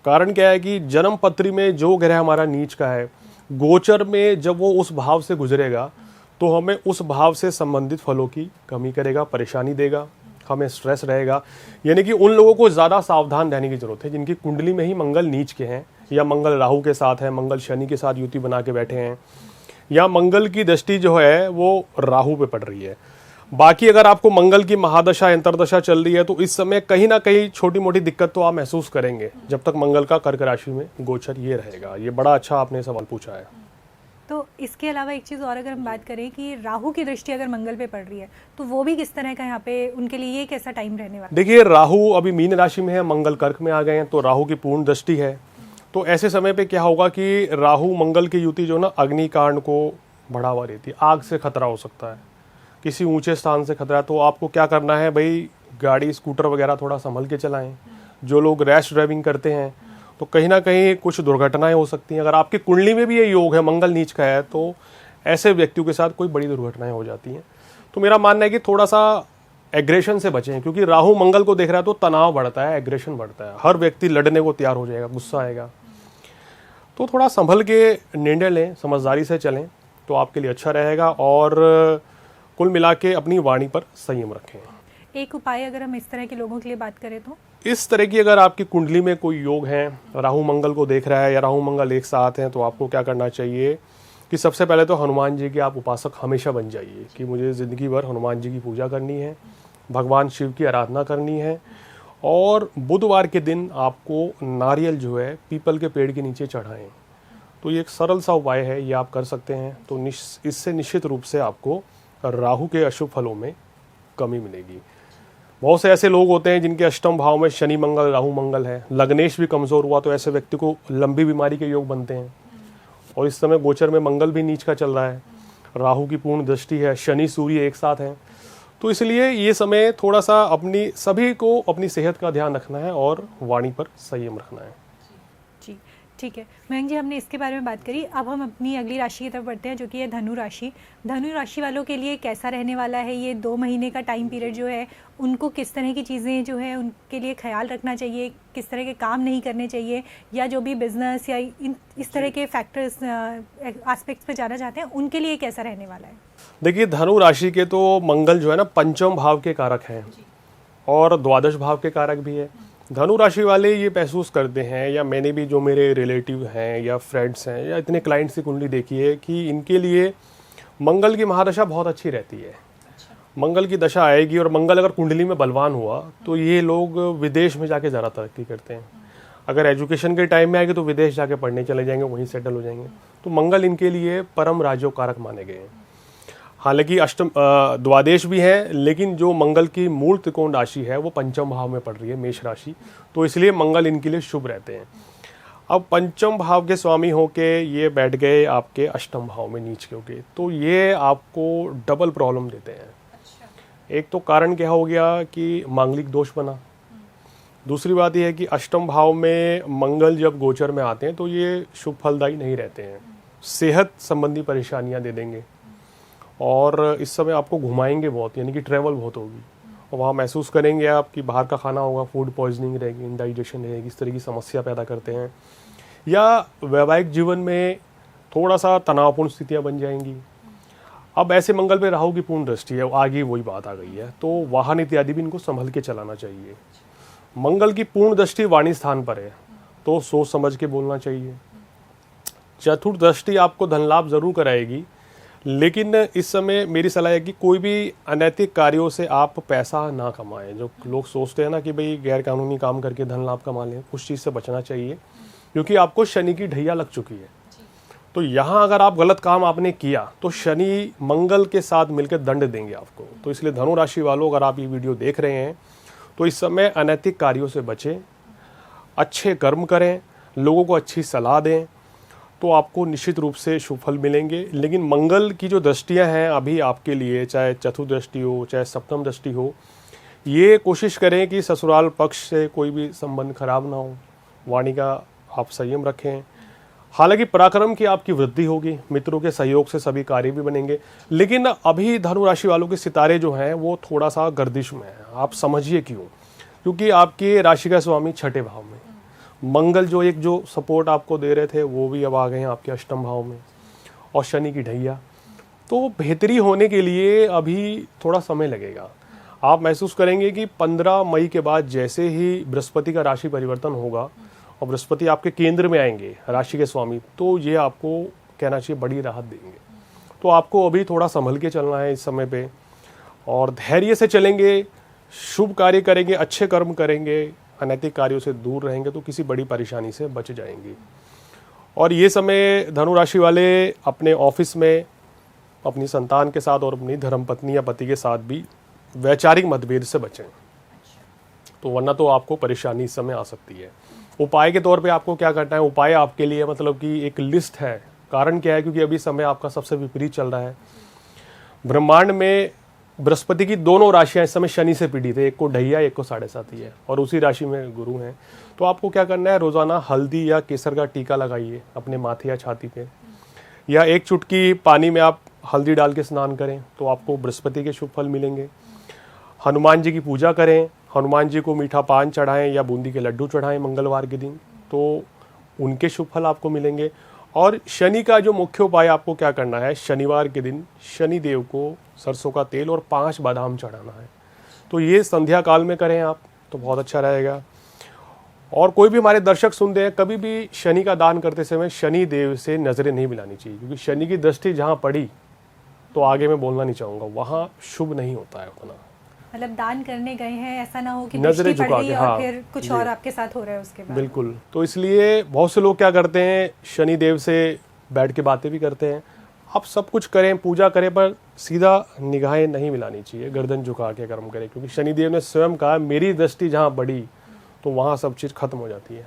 कारण क्या है कि जन्म पत्री में जो ग्रह हमारा नीच का है, गोचर में जब वो उस भाव से गुजरेगा, तो हमें उस भाव से संबंधित फलों की कमी करेगा, परेशानी देगा, हमें स्ट्रेस रहेगा। यानी कि उन लोगों को ज़्यादा सावधान रहने की जरूरत है जिनकी कुंडली में ही मंगल नीच के हैं, या मंगल राहु के साथ है, मंगल शनि के साथ युति बना के बैठे हैं, या मंगल की दृष्टि जो है वो राहु पे पड़ रही है। बाकी अगर आपको मंगल की महादशा अंतरदशा चल रही है, तो इस समय कहीं ना कहीं छोटी मोटी दिक्कत तो आप महसूस करेंगे, जब तक मंगल का कर्क राशि में गोचर ये रहेगा। ये बड़ा अच्छा आपने सवाल पूछा है। तो इसके अलावा एक चीज़ और अगर हम बात करें कि राहु की दृष्टि अगर मंगल पे पड़ रही है, तो वो भी किस तरह का यहाँ पे उनके लिए ये कैसा टाइम रहने वाला है? देखिए, राहु अभी मीन राशि में है, मंगल कर्क में आ गए हैं, तो राहु की पूर्ण दृष्टि है। तो ऐसे समय पे क्या होगा कि राहु मंगल की युति जो ना अग्निकांड को बढ़ावा देती है, आग से खतरा हो सकता है, किसी ऊंचे स्थान से खतरा है। तो आपको क्या करना है भाई, गाड़ी स्कूटर वगैरह थोड़ा संभल के चलाएं। जो लोग रैश ड्राइविंग करते हैं, तो कहीं ना कहीं कुछ दुर्घटनाएं हो सकती हैं। अगर आपकी कुंडली में भी ये योग है, मंगल नीच का है, तो ऐसे व्यक्तियों के साथ कोई बड़ी दुर्घटनाएं हो जाती हैं। तो मेरा मानना है कि थोड़ा सा एग्रेशन से बचें, क्योंकि राहु मंगल को देख रहा है तो तनाव बढ़ता है, एग्रेशन बढ़ता है, हर व्यक्ति लड़ने को तैयार हो जाएगा, गुस्सा आएगा। तो थोड़ा संभल के निर्णय लें, समझदारी से चलें, तो आपके लिए अच्छा रहेगा। और कुल मिला के अपनी वाणी पर संयम रखें। एक उपाय अगर हम इस तरह के लोगों के लिए बात करें तो? इस तरह की अगर आपकी कुंडली में कोई योग है, राहु मंगल को देख रहा है या राहु मंगल एक साथ हैं, तो आपको क्या करना चाहिए कि सबसे पहले तो हनुमान जी के आप उपासक हमेशा बन जाइए कि मुझे ज़िंदगी भर हनुमान जी की पूजा करनी है, भगवान शिव की आराधना करनी है। और बुधवार के दिन आपको नारियल जो है पीपल के पेड़ के नीचे चढ़ाएं। तो ये एक सरल सा उपाय है, ये आप कर सकते हैं। तो इससे निश्चित रूप से आपको राहु के अशुभ फलों में कमी मिलेगी। बहुत से ऐसे लोग होते हैं जिनके अष्टम भाव में शनि मंगल राहु मंगल है, लग्नेश भी कमज़ोर हुआ तो ऐसे व्यक्ति को लंबी बीमारी के योग बनते हैं। और इस समय गोचर में मंगल भी नीच का चल रहा है, राहु की पूर्ण दृष्टि है, शनि सूर्य एक साथ हैं। तो इसलिए ये समय थोड़ा सा सभी को अपनी सेहत का ध्यान रखना है और वाणी पर संयम रखना है। जी ठीक है मयंक जी, हमने इसके बारे में बात करी। अब हम अपनी अगली राशि की तरफ बढ़ते हैं जो कि है धनु राशि। धनु राशि वालों के लिए कैसा रहने वाला है ये 2 महीने का टाइम पीरियड जो है, उनको किस तरह की चीज़ें जो है उनके लिए ख्याल रखना चाहिए, किस तरह के काम नहीं करने चाहिए, या जो भी बिजनेस या इस तरह के फैक्टर्स एस्पेक्ट्स पे जाना चाहते हैं उनके लिए कैसा रहने वाला है? देखिए, धनु राशि के तो मंगल जो है ना पंचम भाव के कारक हैं और द्वादश भाव के कारक भी है। धनु राशि वाले ये महसूस करते हैं, या मैंने भी जो मेरे रिलेटिव हैं या फ्रेंड्स हैं या इतने क्लाइंट्स की कुंडली देखी है कि इनके लिए मंगल की महादशा बहुत अच्छी रहती है। मंगल की दशा आएगी और मंगल अगर कुंडली में बलवान हुआ तो ये लोग विदेश में जाके ज़्यादा तरक्की करते हैं। अगर एजुकेशन के टाइम में आएंगे तो विदेश जाके पढ़ने चले जाएंगे, वहीं सेटल हो जाएंगे। तो मंगल इनके लिए परम राजोकारक माने गए हैं। हालांकि द्वादेश भी है, लेकिन जो मंगल की मूल त्रिकोण राशि है वो पंचम भाव में पड़ रही है, मेष राशि। तो इसलिए मंगल इनके लिए शुभ रहते हैं। अब पंचम भाव के स्वामी होके ये बैठ गए आपके अष्टम भाव में नीच के होके, तो ये आपको डबल प्रॉब्लम देते हैं। एक तो कारण क्या हो गया कि मांगलिक दोष बना। दूसरी बात यह है कि अष्टम भाव में मंगल जब गोचर में आते हैं तो ये शुभ फलदायी नहीं रहते हैं, सेहत संबंधी परेशानियां दे देंगे और इस समय आपको घुमाएंगे बहुत, यानी कि ट्रैवल बहुत होगी और वहाँ महसूस करेंगे आप कि बाहर का खाना होगा, फूड पॉइजनिंग रहेगी, इंडाइजेशन रहेगी, इस तरह की समस्या पैदा करते हैं। या वैवाहिक जीवन में थोड़ा सा तनावपूर्ण स्थितियाँ बन जाएंगी। अब ऐसे मंगल पे राहु की पूर्ण दृष्टि है, आगे वही बात आ गई है, तो वाहन इत्यादि भी इनको संभल के चलाना चाहिए। मंगल की पूर्ण दृष्टि वाणी स्थान पर है तो सोच समझ के बोलना चाहिए। चतुर्थ दृष्टि आपको धन लाभ जरूर कराएगी, लेकिन इस समय मेरी सलाह है कि कोई भी अनैतिक कार्यों से आप पैसा ना कमाएं। जो लोग सोचते हैं ना कि भाई गैर कानूनी काम करके धन लाभ कमा लें, उस चीज़ से बचना चाहिए, क्योंकि आपको शनि की ढैया लग चुकी है। तो यहाँ अगर आप गलत काम आपने किया तो शनि मंगल के साथ मिलकर दंड देंगे आपको। तो इसलिए धनु राशि वालों, अगर आप ये वीडियो देख रहे हैं तो इस समय अनैतिक कार्यों से बचें, अच्छे कर्म करें, लोगों को अच्छी सलाह दें, तो आपको निश्चित रूप से शुभ फल मिलेंगे। लेकिन मंगल की जो दृष्टियां हैं अभी आपके लिए, चाहे चतुर्थ दृष्टि हो चाहे सप्तम दृष्टि हो, ये कोशिश करें कि ससुराल पक्ष से कोई भी संबंध खराब ना हो, वाणी का आप संयम रखें। हालांकि पराक्रम की आपकी वृद्धि होगी, मित्रों के सहयोग से सभी कार्य भी बनेंगे। लेकिन अभी धनु राशि वालों के सितारे जो हैं वो थोड़ा सा गर्दिश में हैं। आप समझिए क्यों, क्योंकि आपके राशि का स्वामी छठे भाव में, मंगल जो सपोर्ट आपको दे रहे थे वो भी अब आ गए हैं आपके अष्टम भाव में, और शनि की ढैया। तो बेहतरी होने के लिए अभी थोड़ा समय लगेगा। आप महसूस करेंगे कि 15 मई के बाद जैसे ही बृहस्पति का राशि परिवर्तन होगा और बृहस्पति आपके केंद्र में आएंगे, राशि के स्वामी, तो ये आपको कहना चाहिए बड़ी राहत देंगे। तो आपको अभी थोड़ा संभल के चलना है इस समय पे, और धैर्य से चलेंगे, शुभ कार्य करेंगे, अच्छे कर्म करेंगे, अनैतिक कार्यों से दूर रहेंगे तो किसी बड़ी परेशानी से बच जाएंगे। और ये समय धनु राशि वाले अपने ऑफिस में अपनी संतान के साथ और अपनी धर्मपत्नी या पति के साथ भी वैचारिक मतभेद से बचें, तो वरना तो आपको परेशानी इस समय आ सकती है। उपाय के तौर पे आपको क्या करना है, उपाय आपके लिए मतलब कि एक लिस्ट है। कारण क्या है, क्योंकि अभी समय आपका सबसे विपरीत चल रहा है। ब्रह्मांड में बृहस्पति की दोनों राशियां इस समय शनि से पीड़ित है, एक को ढैया एक को 7.5 है, और उसी राशि में गुरु हैं। तो आपको क्या करना है, रोजाना हल्दी या केसर का टीका लगाइए अपने माथे या छाती पे, या एक चुटकी पानी में आप हल्दी डाल के स्नान करें तो आपको बृहस्पति के शुभ फल मिलेंगे। हनुमान जी की पूजा करें, हनुमान जी को मीठा पान चढ़ाएं या बूंदी के लड्डू चढ़ाएं मंगलवार के दिन, तो उनके शुभ फल आपको मिलेंगे। और शनि का जो मुख्य उपाय आपको क्या करना है, शनिवार के दिन शनि देव को सरसों का तेल और 5 बादाम चढ़ाना है। तो ये संध्या काल में करें आप तो बहुत अच्छा रहेगा। और कोई भी हमारे दर्शक सुनते हैं, कभी भी शनि का दान करते समय शनि देव से नज़रें नहीं मिलानी चाहिए, क्योंकि शनि की दृष्टि जहाँ पड़ी तो आगे मैं बोलना नहीं चाहूँगा, वहाँ शुभ नहीं होता है उतना। मतलब दान करने गए हैं, ऐसा ना हो कि नजरें दृष्टि पड़ झुका गई के, और हाँ, फिर कुछ और आपके साथ हो रहा है उसके बाद। बिल्कुल। तो इसलिए बहुत से लोग क्या करते हैं, शनि देव से बैठ के बातें भी करते हैं। आप सब कुछ करें, पूजा करें, पर सीधा निगाहें नहीं मिलानी चाहिए, गर्दन झुका के कर्म करें, क्योंकि शनिदेव ने स्वयं कहा मेरी दृष्टि जहाँ बढ़ी तो वहाँ सब चीज़ खत्म हो जाती है।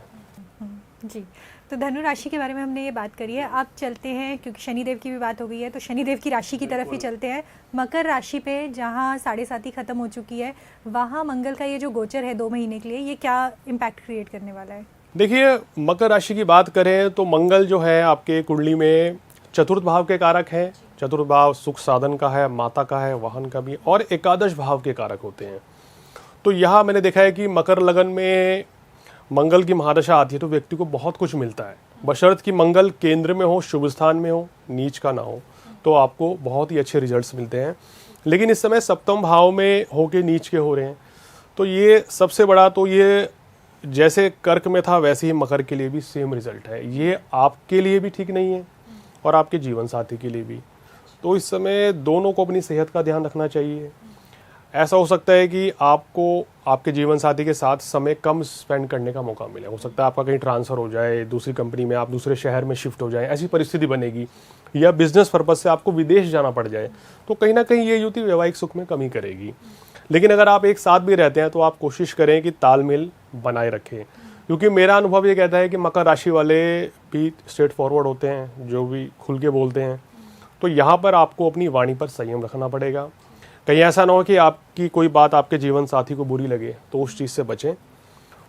जी, तो धनु राशि के बारे में हमने ये बात करी है। आप चलते हैं, क्योंकि शनिदेव की भी बात हो गई है, तो शनिदेव की राशि की तरफ ही चलते हैं। मकर राशि पे जहाँ 7.5 खत्म हो चुकी है, वहाँ मंगल का ये जो गोचर है 2 महीने के लिए, ये क्या इम्पैक्ट क्रिएट करने वाला है? देखिए, मकर राशि की बात करें तो मंगल जो है आपके कुंडली में चतुर्थ भाव के कारक है। चतुर्थ भाव सुख साधन का है, माता का है, वाहन का भी, और एकादश भाव के कारक होते हैं। तो यहाँ मैंने देखा है कि मकर लगन में मंगल की महादशा आती है तो व्यक्ति को बहुत कुछ मिलता है, बशर्त कि मंगल केंद्र में हो, शुभ स्थान में हो, नीच का ना हो, तो आपको बहुत ही अच्छे रिजल्ट्स मिलते हैं। लेकिन इस समय सप्तम भाव में होके नीच के हो रहे हैं, तो ये सबसे बड़ा, तो ये जैसे कर्क में था वैसे ही मकर के लिए भी सेम रिजल्ट है। ये आपके लिए भी ठीक नहीं है और आपके जीवन साथी के लिए भी। तो इस समय दोनों को अपनी सेहत का ध्यान रखना चाहिए। ऐसा हो सकता है कि आपको आपके जीवन साथी के साथ समय कम स्पेंड करने का मौका मिले। हो सकता है आपका कहीं ट्रांसफ़र हो जाए, दूसरी कंपनी में आप दूसरे शहर में शिफ्ट हो जाए, ऐसी परिस्थिति बनेगी, या बिजनेस पर्पज़ से आपको विदेश जाना पड़ जाए, तो कहीं ना कहीं ये युति वैवाहिक सुख में कमी करेगी। लेकिन अगर आप एक साथ भी रहते हैं तो आप कोशिश करें कि तालमेल बनाए रखें, क्योंकि मेरा अनुभव ये कहता है कि मकर राशि वाले भी स्ट्रेट फॉरवर्ड होते हैं, जो भी खुल के बोलते हैं। तो यहाँ पर आपको अपनी वाणी पर संयम रखना पड़ेगा। कहीं ऐसा ना हो कि आपकी कोई बात आपके जीवन साथी को बुरी लगे, तो उस चीज़ से बचें।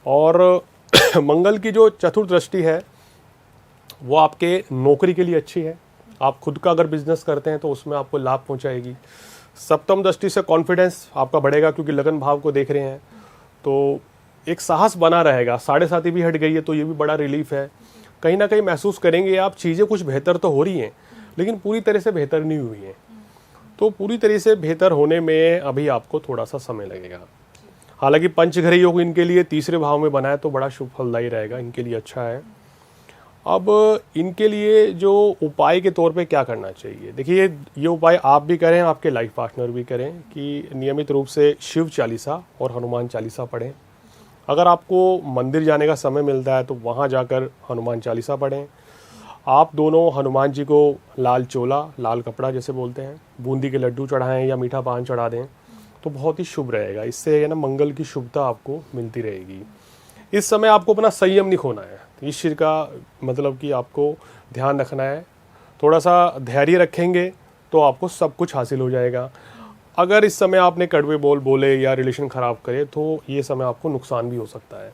और मंगल की जो चतुर्थ दृष्टि है वो आपके नौकरी के लिए अच्छी है। आप खुद का अगर बिजनेस करते हैं तो उसमें आपको लाभ पहुंचाएगी। सप्तम दृष्टि से कॉन्फिडेंस आपका बढ़ेगा, क्योंकि लगन भाव को देख रहे हैं, तो एक साहस बना रहेगा। 7.5 भी हट गई है तो ये भी बड़ा रिलीफ है। कहीं ना कहीं महसूस करेंगे आप, चीज़ें कुछ बेहतर तो हो रही हैं, लेकिन पूरी तरह से बेहतर नहीं हुई हैं। तो पूरी तरह से बेहतर होने में अभी आपको थोड़ा सा समय लगेगा। हालांकि पंचघर योग इनके लिए तीसरे भाव में बना है तो बड़ा शुभ फलदायी रहेगा, इनके लिए अच्छा है। अब इनके लिए जो उपाय के तौर पे क्या करना चाहिए, देखिए ये उपाय आप भी करें, आपके लाइफ पार्टनर भी करें, कि नियमित रूप से शिव चालीसा और हनुमान चालीसा पढ़ें। अगर आपको मंदिर जाने का समय मिलता है तो वहाँ जाकर हनुमान चालीसा पढ़ें। आप दोनों हनुमान जी को लाल चोला, लाल कपड़ा जैसे बोलते हैं, बूंदी के लड्डू चढ़ाएं या मीठा पान चढ़ा दें तो बहुत ही शुभ रहेगा। इससे है ना मंगल की शुभता आपको मिलती रहेगी। इस समय आपको अपना संयम नहीं खोना है, इस चीज़ का मतलब कि आपको ध्यान रखना है। थोड़ा सा धैर्य रखेंगे तो आपको सब कुछ हासिल हो जाएगा। अगर इस समय आपने कड़वे बोल बोले या रिलेशन ख़राब करे तो ये समय आपको नुकसान भी हो सकता है।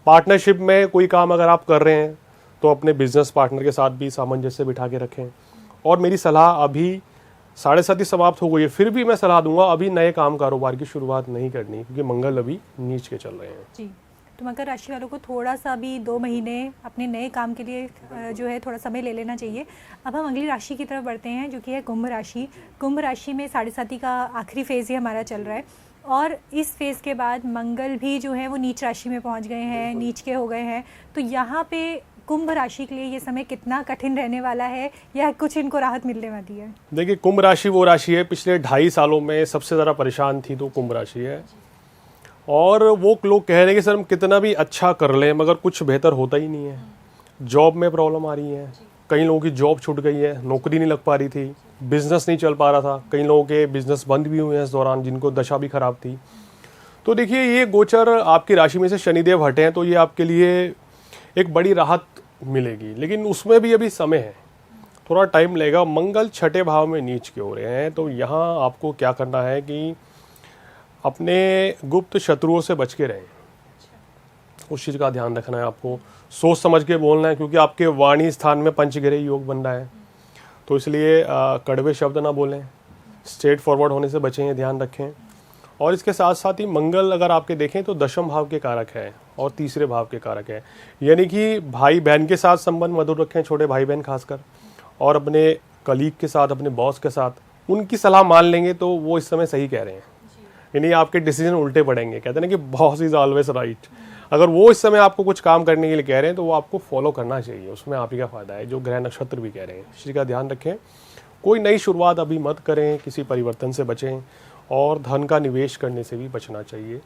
पार्टनरशिप में कोई काम अगर आप कर रहे हैं तो अपने बिजनेस पार्टनर के साथ भी सामंजस्य बिठा के रखें। और मेरी सलाह, अभी 7.5 समाप्त हो गई है, फिर भी मैं सलाह दूंगा अभी नए काम कारोबार की शुरुआत नहीं करनी, क्योंकि मंगल अभी नीच के चल रहे हैं। जी, तो मकर राशि वालों को थोड़ा सा अभी 2 महीने अपने नए काम के लिए जो है थोड़ा समय ले लेना चाहिए। अब हम अगली राशि की तरफ बढ़ते हैं, जो कि है कुंभ राशि। कुंभ राशि में 7.5 का आखिरी फेज़ ही हमारा चल रहा है, और इस फेज़ के बाद मंगल भी जो है वो नीच राशि में पहुंच गए हैं, नीच के हो गए हैं। तो यहाँ पे कुंभ राशि के लिए ये समय कितना कठिन रहने वाला है, या कुछ इनको राहत मिलने वाली है? देखिए, कुंभ राशि वो राशि है पिछले 2.5 सालों में सबसे ज़्यादा परेशान थी, तो कुंभ राशि है। और वो लोग कह रहे हैं कि सर हम कितना भी अच्छा कर लें मगर कुछ बेहतर होता ही नहीं है। जॉब में प्रॉब्लम आ रही है, कई लोगों की जॉब छूट गई है, नौकरी नहीं लग पा रही थी, बिजनेस नहीं चल पा रहा था, कई लोगों के बिजनेस बंद भी हुए हैं इस दौरान, जिनको दशा भी खराब थी। तो देखिए, ये गोचर आपकी राशि में से शनिदेव हटे हैं तो ये आपके लिए एक बड़ी राहत मिलेगी, लेकिन उसमें भी अभी समय है, थोड़ा टाइम लगेगा। मंगल 6ठे भाव में नीच के हो रहे हैं, तो यहाँ आपको क्या करना है कि अपने गुप्त शत्रुओं से बच के रहें, उस चीज़ का ध्यान रखना है। आपको सोच समझ के बोलना है, क्योंकि आपके वाणी स्थान में पंचग्रह योग बन रहा है, तो इसलिए कड़वे शब्द ना बोलें, स्ट्रेट फॉरवर्ड होने से बचें, ध्यान रखें। और इसके साथ साथ ही मंगल अगर आपके देखें तो दशम भाव के कारक है और तीसरे भाव के कारक है, यानी कि भाई बहन के साथ संबंध मधुर रखें, छोटे भाई बहन खासकर, और अपने कलीग के साथ, अपने बॉस के साथ उनकी सलाह मान लेंगे तो वो इस समय सही कह रहे हैं। यानी आपके डिसीजन उल्टे पड़ेंगे। कहते हैं ना कि बॉस इज ऑलवेज राइट। अगर वो इस समय आपको कुछ काम करने के लिए कह रहे हैं तो वो आपको फॉलो करना चाहिए, उसमें आप ही का फायदा है। जो ग्रह नक्षत्र भी कह रहे हैं, इसी का ध्यान रखें। कोई नई शुरुआत अभी मत करें, किसी परिवर्तन से बचें और धन का निवेश करने से भी बचना चाहिए।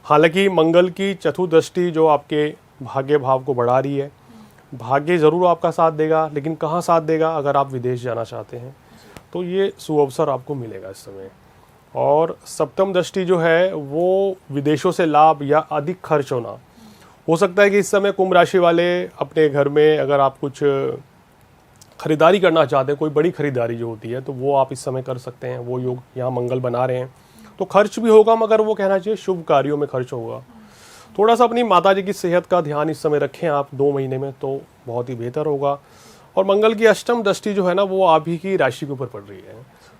हालांकि मंगल की चतुर्दृष्टि जो आपके भाग्य भाव को बढ़ा रही है, भाग्य ज़रूर आपका साथ देगा, लेकिन कहाँ साथ देगा? अगर आप विदेश जाना चाहते हैं तो ये सुअवसर आपको मिलेगा इस समय। और सप्तम दृष्टि जो है वो विदेशों से लाभ या अधिक खर्च होना हो सकता है कि इस समय कुंभ राशि वाले अपने घर में अगर आप कुछ खरीदारी करना चाहते हैं, कोई बड़ी खरीदारी जो होती है, तो वो आप इस समय कर सकते हैं। वो योग यहाँ मंगल बना रहे हैं तो खर्च भी होगा, मगर वो कहना चाहिए शुभ कार्यों में खर्च होगा। थोड़ा सा अपनी माता जी की सेहत का ध्यान इस समय रखें आप 2 महीने में, तो बहुत ही बेहतर होगा। और मंगल की अष्टम दृष्टि जो है ना वो आप ही की राशि के ऊपर पड़ रही है,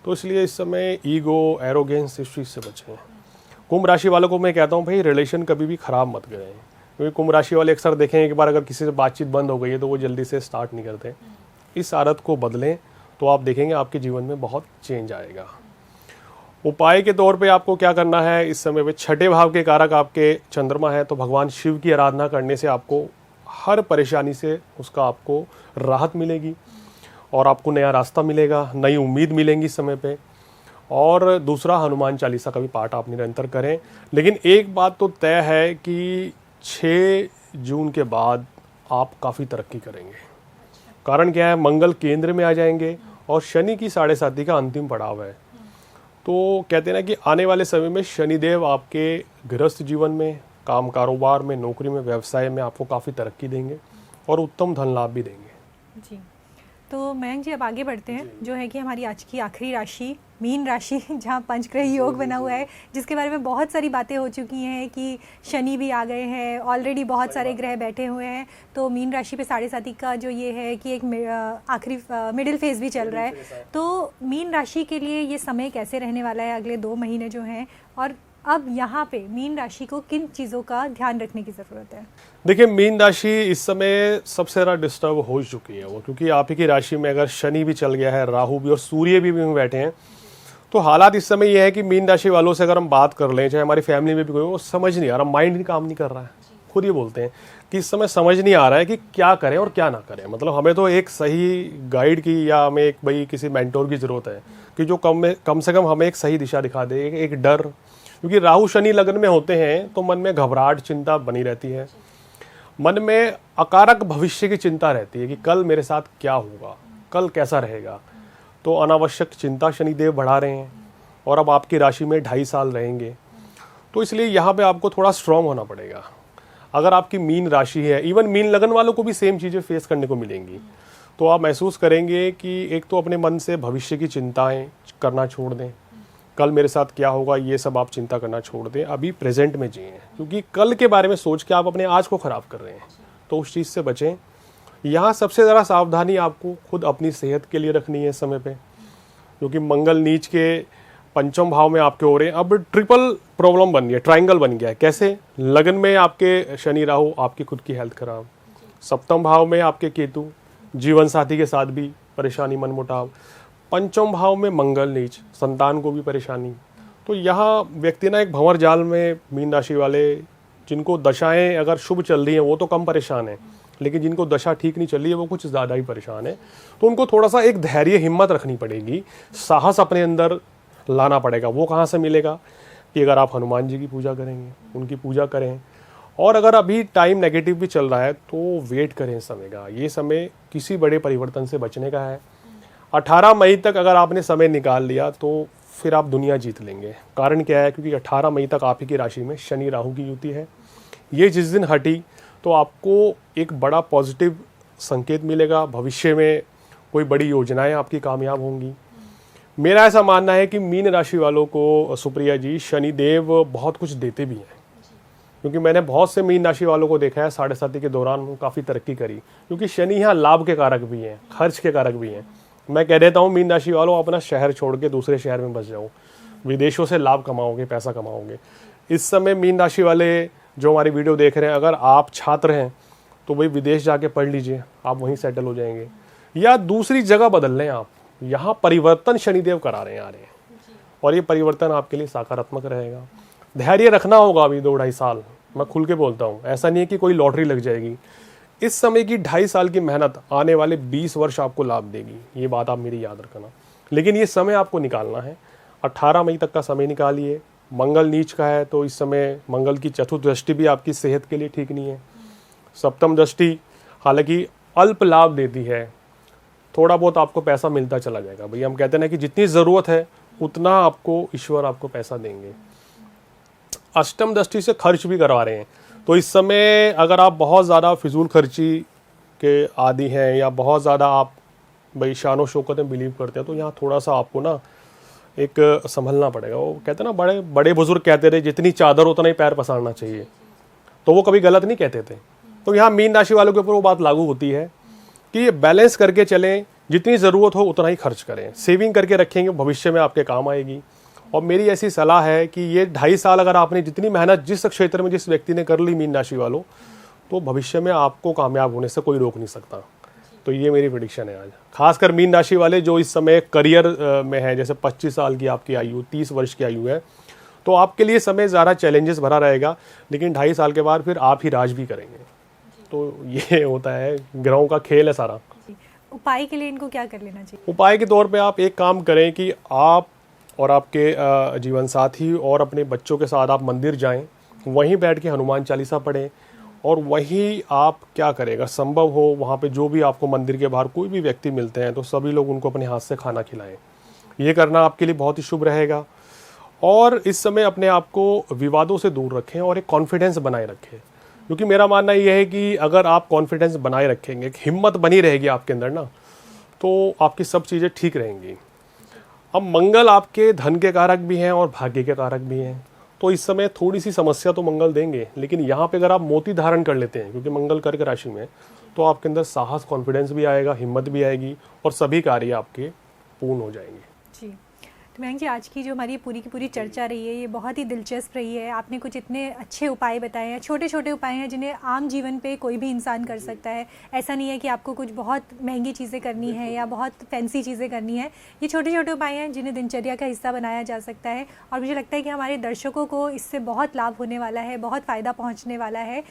तो इसलिए इस समय ईगो, एरोगेंस इस चीज़ से बचें। कुंभ राशि वालों को मैं कहता हूँ भाई रिलेशन कभी भी ख़राब मत करें, क्योंकि कुंभ राशि वाले अक्सर देखें एक बार अगर किसी से बातचीत बंद हो गई है तो वो जल्दी से स्टार्ट नहीं करते। इस आदत को बदलें तो आप देखेंगे आपके जीवन में बहुत चेंज आएगा। उपाय के तौर पे आपको क्या करना है, इस समय में 6ठे भाव के कारक आपके चंद्रमा है, तो भगवान शिव की आराधना करने से आपको हर परेशानी से उसका आपको राहत मिलेगी और आपको नया रास्ता मिलेगा, नई उम्मीद मिलेंगी इस समय पे। और दूसरा, हनुमान चालीसा का भी पाठ आप निरंतर करें। लेकिन एक बात तो तय है कि 6 जून के बाद आप काफ़ी तरक्की करेंगे। कारण क्या है? मंगल केंद्र में आ जाएंगे और शनि की 7.5 का अंतिम पड़ाव है। तो कहते हैं ना कि आने वाले समय में शनिदेव आपके गृहस्थ जीवन में, काम कारोबार में, नौकरी में, व्यवसाय में आपको काफ़ी तरक्की देंगे और उत्तम धन लाभ भी देंगे। जी, तो मयंक जी अब आगे बढ़ते हैं, जो है कि हमारी आज की आखिरी राशि मीन राशि, जहाँ पंचग्रह योग बना हुआ है, जिसके बारे में बहुत सारी बातें हो चुकी हैं कि शनि भी आ गए हैं, ऑलरेडी बहुत सारे ग्रह बैठे हुए हैं। तो मीन राशि पे 7.5 का जो ये है कि एक आखिरी मिडिल फेज भी चल रहा है, तो मीन राशि के लिए ये समय कैसे रहने वाला है अगले 2 महीने जो हैं, और अब यहाँ पे मीन राशि को किन चीज़ों का ध्यान रखने की ज़रूरत है? देखिए, मीन राशि इस समय सबसे ज़्यादा डिस्टर्ब हो चुकी है वो, क्योंकि आप ही की राशि में अगर शनि भी चल गया है, राहु भी और सूर्य भी बैठे हैं, तो हालात इस समय ये है कि मीन राशि वालों से अगर हम बात कर लें, चाहे हमारी फैमिली में भी कोई, वो समझ नहीं आ रहा, माइंड काम नहीं कर रहा है। खुद ये बोलते हैं कि इस समय समझ नहीं आ रहा है कि क्या करें और क्या ना करें। मतलब हमें तो एक सही गाइड की या हमें एक भाई किसी मेंटोर की ज़रूरत है कि जो कम से कम हमें एक सही दिशा दिखा दे। एक डर, क्योंकि राहु शनि लग्न में होते हैं तो मन में घबराहट, चिंता बनी रहती है, मन में अकारक भविष्य की चिंता रहती है कि कल मेरे साथ क्या होगा, कल कैसा रहेगा। तो अनावश्यक चिंता शनिदेव बढ़ा रहे हैं और अब आपकी राशि में 2.5 साल रहेंगे, तो इसलिए यहाँ पे आपको थोड़ा स्ट्रांग होना पड़ेगा। अगर आपकी मीन राशि है, इवन मीन लगन वालों को भी सेम चीज़ें फेस करने को मिलेंगी, तो आप महसूस करेंगे कि एक तो अपने मन से भविष्य की चिंताएं करना छोड़ दें, कल मेरे साथ क्या होगा ये सब आप चिंता करना छोड़ दें, अभी प्रेजेंट में जिएं, क्योंकि कल के बारे में सोच के आप अपने आज को ख़राब कर रहे हैं, तो उस चीज़ से बचें। यहाँ सबसे ज़्यादा सावधानी आपको खुद अपनी सेहत के लिए रखनी है इस समय पे, क्योंकि मंगल नीच के 5वें भाव में आपके हो रहे हैं। अब ट्रिपल प्रॉब्लम बन गया, ट्रायंगल बन गया है। कैसे? लगन में आपके शनि राहु, आपकी खुद की हेल्थ खराब, 7वें भाव में आपके केतु, जीवन साथी के साथ भी परेशानी, मनमुटाव, 5वें भाव में मंगल नीच, संतान को भी परेशानी। तो यहाँ व्यक्ति ना एक भंवर जाल में, मीन राशि वाले जिनको दशाएं अगर शुभ चल रही हैं वो तो कम परेशान हैं, लेकिन जिनको दशा ठीक नहीं चल रही है वो कुछ ज़्यादा ही परेशान है। तो उनको थोड़ा सा एक धैर्य, हिम्मत रखनी पड़ेगी, साहस अपने अंदर लाना पड़ेगा। वो कहाँ से मिलेगा? कि अगर आप हनुमान जी की पूजा करेंगे, उनकी पूजा करें, और अगर अभी टाइम नेगेटिव भी चल रहा है तो वेट करें समय का। ये समय किसी बड़े परिवर्तन से बचने का है। 18 मई तक अगर आपने समय निकाल लिया तो फिर आप दुनिया जीत लेंगे। कारण क्या है? क्योंकि 18 मई तक आप ही की राशि में शनि राहु की युति है। ये जिस दिन हटी तो आपको एक बड़ा पॉजिटिव संकेत मिलेगा, भविष्य में कोई बड़ी योजनाएं आपकी कामयाब होंगी। मेरा ऐसा मानना है कि मीन राशि वालों को सुप्रिया जी, शनिदेव बहुत कुछ देते भी हैं, क्योंकि मैंने बहुत से मीन राशि वालों को देखा है 7.5 के दौरान काफ़ी तरक्की करी, क्योंकि शनि यहाँ लाभ के कारक भी हैं, खर्च के कारक भी हैं। मैं कह देता हूँ मीन राशि वालों, अपना शहर छोड़ के दूसरे शहर में बस जाओ, विदेशों से लाभ कमाओगे, पैसा कमाओगे। इस समय मीन राशि वाले जो हमारी वीडियो देख रहे हैं, अगर आप छात्र हैं तो भाई विदेश जाके पढ़ लीजिए, आप वहीं सेटल हो जाएंगे, या दूसरी जगह बदल लें आप। यहाँ परिवर्तन शनिदेव करा रहे हैं आ रहे हैं, और ये परिवर्तन आपके लिए सकारात्मक रहेगा। धैर्य रखना होगा अभी 2-2.5 साल, मैं खुल के बोलता हूँ, ऐसा नहीं है कि कोई लॉटरी लग जाएगी। इस समय की 2.5 साल की मेहनत आने वाले 20 वर्ष आपको लाभ देगी, ये बात आप मेरी याद रखना। लेकिन ये समय आपको निकालना है, 18 मई तक का समय निकालिए। मंगल नीच का है तो इस समय मंगल की चतुर्थ दृष्टि भी आपकी सेहत के लिए ठीक नहीं है। सप्तम दृष्टि हालांकि अल्प लाभ देती है, थोड़ा बहुत आपको पैसा मिलता चला जाएगा। भैया हम कहते हैं ना कि जितनी ज़रूरत है उतना आपको ईश्वर आपको पैसा देंगे। अष्टम दृष्टि से खर्च भी करवा रहे हैं, तो इस समय अगर आप बहुत ज़्यादा फिजूल खर्ची के आदी हैं या बहुत ज़्यादा आप भाई शानो शौकत में बिलीव करते हैं, तो यहाँ थोड़ा सा आपको ना एक संभलना पड़ेगा। वो कहते हैं ना, बड़े बड़े बुजुर्ग कहते थे जितनी चादर उतना ही पैर पसारना चाहिए, तो वो कभी गलत नहीं कहते थे। तो यहाँ मीन राशि वालों के ऊपर वो बात लागू होती है कि ये बैलेंस करके चलें, जितनी ज़रूरत हो उतना ही खर्च करें, सेविंग करके रखेंगे, भविष्य में आपके काम आएगी। और मेरी ऐसी सलाह है कि ये 2.5 साल अगर आपने जितनी मेहनत जिस क्षेत्र में जिस व्यक्ति ने कर ली मीन राशि वालों, तो भविष्य में आपको कामयाब होने से कोई रोक नहीं सकता। तो ये मेरी प्रेडिक्शन है आज, खासकर मीन राशि वाले जो इस समय करियर में है, जैसे 25 साल की आपकी आयु, 30 वर्ष की आयु है, तो आपके लिए समय ज़्यादा चैलेंजेस भरा रहेगा। लेकिन 2.5 साल के बाद फिर आप ही राज भी करेंगे। तो ये होता है, ग्रहों का खेल है सारा। उपाय के लिए इनको क्या कर लेना चाहिए? उपाय के तौर पे आप एक काम करें कि आप और आपके जीवन साथी और अपने बच्चों के साथ आप मंदिर जाएं, वहीं बैठ के हनुमान चालीसा पढ़ें, और वहीं आप क्या करेगा, संभव हो वहाँ पे जो भी आपको मंदिर के बाहर कोई भी व्यक्ति मिलते हैं तो सभी लोग उनको अपने हाथ से खाना खिलाएं। ये करना आपके लिए बहुत ही शुभ रहेगा। और इस समय अपने आप को विवादों से दूर रखें और एक कॉन्फिडेंस बनाए रखें, क्योंकि मेरा मानना ये है कि अगर आप कॉन्फिडेंस बनाए रखेंगे, हिम्मत बनी रहेगी आपके अंदर ना, तो आपकी सब चीज़ें ठीक रहेंगी। अब मंगल आपके धन के कारक भी हैं और भाग्य के कारक भी हैं, तो इस समय थोड़ी सी समस्या तो मंगल देंगे। लेकिन यहाँ पे अगर आप मोती धारण कर लेते हैं, क्योंकि मंगल कर्क राशि में, तो आपके अंदर साहस, कॉन्फिडेंस भी आएगा, हिम्मत भी आएगी और सभी कार्य आपके पूर्ण हो जाएंगे। जी, तो मयंक जी, आज की जो हमारी पूरी की पूरी चर्चा रही है ये बहुत ही दिलचस्प रही है। आपने कुछ इतने अच्छे उपाय बताए हैं, छोटे छोटे उपाय हैं जिन्हें आम जीवन पे कोई भी इंसान कर सकता है। ऐसा नहीं है कि आपको कुछ बहुत महंगी चीज़ें करनी है या बहुत फैंसी चीज़ें करनी है। ये छोटे छोटे उपाय हैं जिन्हें दिनचर्या का हिस्सा बनाया जा सकता है, और मुझे लगता है कि हमारे दर्शकों को इससे बहुत लाभ होने वाला है, बहुत फ़ायदा पहुँचने वाला है।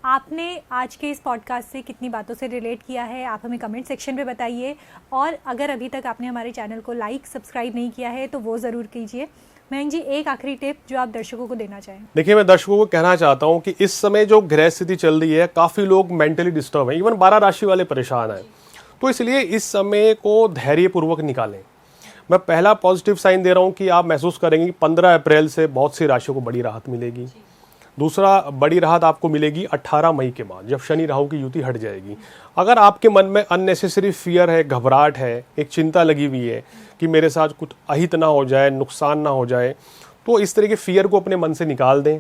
आपने आज के इस पॉडकास्ट से कितनी बातों से रिलेट किया है आप हमें कमेंट सेक्शन में बताइए, और अगर अभी तक आपने हमारे चैनल को लाइक सब्सक्राइब नहीं किया है तो वो ज़रूर कीजिए। मयंक जी, एक आखिरी टिप जो आप दर्शकों को देना चाहें। देखिए, मैं दर्शकों को कहना चाहता हूं कि इस समय जो ग्रह स्थिति चल रही है, काफ़ी लोग मेंटली डिस्टर्ब हैं, इवन 12 राशि वाले परेशान हैं, तो इसलिए इस समय को धैर्यपूर्वक निकालें। मैं पहला पॉजिटिव साइन दे रहा हूँ कि आप महसूस करेंगे कि 15 अप्रैल से बहुत सी राशियों को बड़ी राहत मिलेगी। दूसरा बड़ी राहत आपको मिलेगी 18 मई के बाद, जब शनि राहु की युति हट जाएगी। अगर आपके मन में अननेसेसरी फियर है, घबराहट है, एक चिंता लगी हुई है कि मेरे साथ कुछ अहित ना हो जाए, नुकसान ना हो जाए, तो इस तरह के फियर को अपने मन से निकाल दें।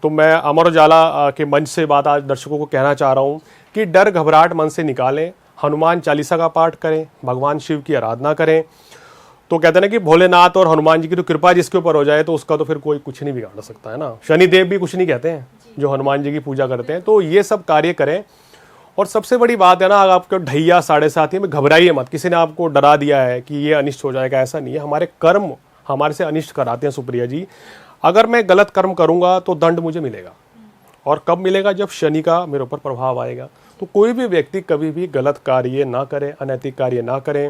तो मैं अमर उजाला के मंच से बात आज दर्शकों को कहना चाह रहा हूँ कि डर घबराहट मन से निकालें, हनुमान चालीसा का पाठ करें, भगवान शिव की आराधना करें। तो कहते हैं ना कि भोलेनाथ और हनुमान जी की तो कृपा जिसके ऊपर हो जाए तो उसका तो फिर कोई कुछ नहीं बिगाड़ सकता है ना। शनिदेव भी कुछ नहीं कहते हैं जो हनुमान जी की पूजा करते हैं। तो ये सब कार्य करें। और सबसे बड़ी बात है ना, अगर आपको ढैया 7:30 में घबराइए मत। किसी ने आपको डरा दिया है कि ये अनिष्ट हो जाएगा, ऐसा नहीं है। हमारे कर्म हमारे से अनिष्ट कराते हैं सुप्रिया जी। अगर मैं गलत कर्म करूंगा तो दंड मुझे मिलेगा, और कब मिलेगा? जब शनि का मेरे ऊपर प्रभाव आएगा। तो कोई भी व्यक्ति कभी भी गलत कार्य ना करें, अनैतिक कार्य ना करें,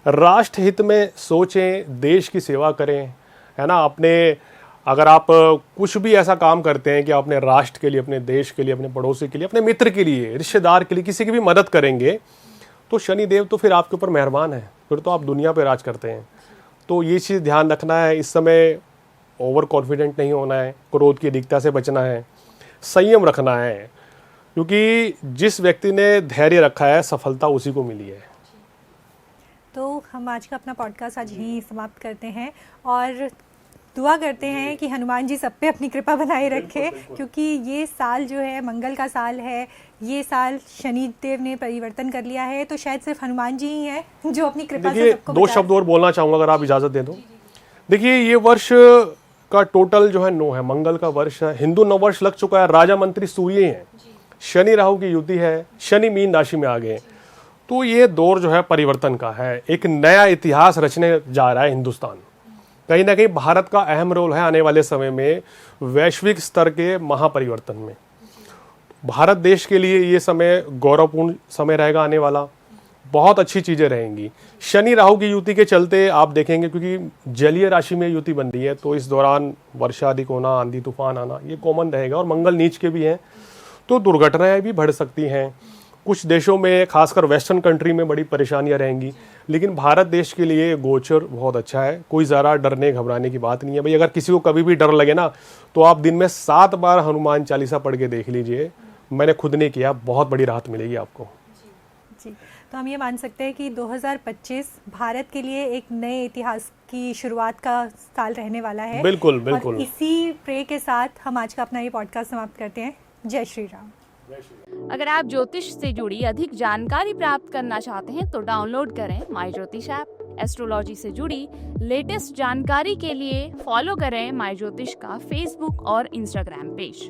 राष्ट्र हित में सोचें, देश की सेवा करें, है ना। अपने अगर आप कुछ भी ऐसा काम करते हैं कि आप अपने राष्ट्र के लिए, अपने देश के लिए, अपने पड़ोसी के लिए, अपने मित्र के लिए, रिश्तेदार के लिए, किसी की भी मदद करेंगे, तो शनि देव तो फिर आपके ऊपर मेहरबान है, फिर तो आप दुनिया पे राज करते हैं। तो ये चीज़ ध्यान रखना है। इस समय ओवर कॉन्फिडेंट नहीं होना है, क्रोध की अधिकता से बचना है, संयम रखना है, क्योंकि जिस व्यक्ति ने धैर्य रखा है सफलता उसी को मिली है। तो हम आज का अपना पॉडकास्ट आज यहीं समाप्त करते हैं, और दुआ करते हैं कि हनुमान जी सब पे अपनी कृपा बनाए रखें, क्योंकि ये साल जो है मंगल का साल है। ये साल शनि देव ने परिवर्तन कर लिया है, तो शायद सिर्फ हनुमान जी ही हैं जो अपनी कृपा से सबको दो शब्द और बोलना चाहूँगा अगर आप इजाज़त दे दो। देखिए, ये वर्ष का टोटल जो है 9 है, मंगल का वर्ष है। हिंदू नववर्ष लग चुका है, राजा मंत्री सूर्य हैं, शनि राहु की युति है, शनि मीन राशि में आ गए। तो ये दौर जो है परिवर्तन का है, एक नया इतिहास रचने जा रहा है हिंदुस्तान। कहीं ना कहीं भारत का अहम रोल है आने वाले समय में वैश्विक स्तर के महापरिवर्तन में। भारत देश के लिए ये समय गौरवपूर्ण समय रहेगा आने वाला, बहुत अच्छी चीज़ें रहेंगी। शनि राहु की युति के चलते आप देखेंगे, क्योंकि जलीय राशि में युति बन रही है, तो इस दौरान वर्षा अधिक होना, आंधी तूफान आना ये कॉमन रहेगा। और मंगल नीच के भी हैं तो दुर्घटनाएं भी बढ़ सकती हैं। कुछ देशों में खासकर वेस्टर्न कंट्री में बड़ी परेशानियां रहेंगी, लेकिन भारत देश के लिए गोचर बहुत अच्छा है। कोई ज़रा डरने घबराने की बात नहीं है भाई। अगर किसी को कभी भी डर लगे ना तो आप दिन में 7 बार हनुमान चालीसा पढ़ के देख लीजिए। मैंने खुद ने किया, बहुत बड़ी राहत मिलेगी आपको। जी, तो हम ये मान सकते हैं कि 2025 भारत के लिए एक नए इतिहास की शुरुआत का साल रहने वाला है। बिल्कुल बिल्कुल। और इसी प्रे के साथ हम आज का अपना ये पॉडकास्ट समाप्त करते हैं। जय श्री राम। अगर आप ज्योतिष से जुड़ी अधिक जानकारी प्राप्त करना चाहते हैं तो डाउनलोड करें माई ज्योतिष ऐप। एस्ट्रोलॉजी से जुड़ी लेटेस्ट जानकारी के लिए फॉलो करें माई ज्योतिष का फेसबुक और इंस्टाग्राम पेज।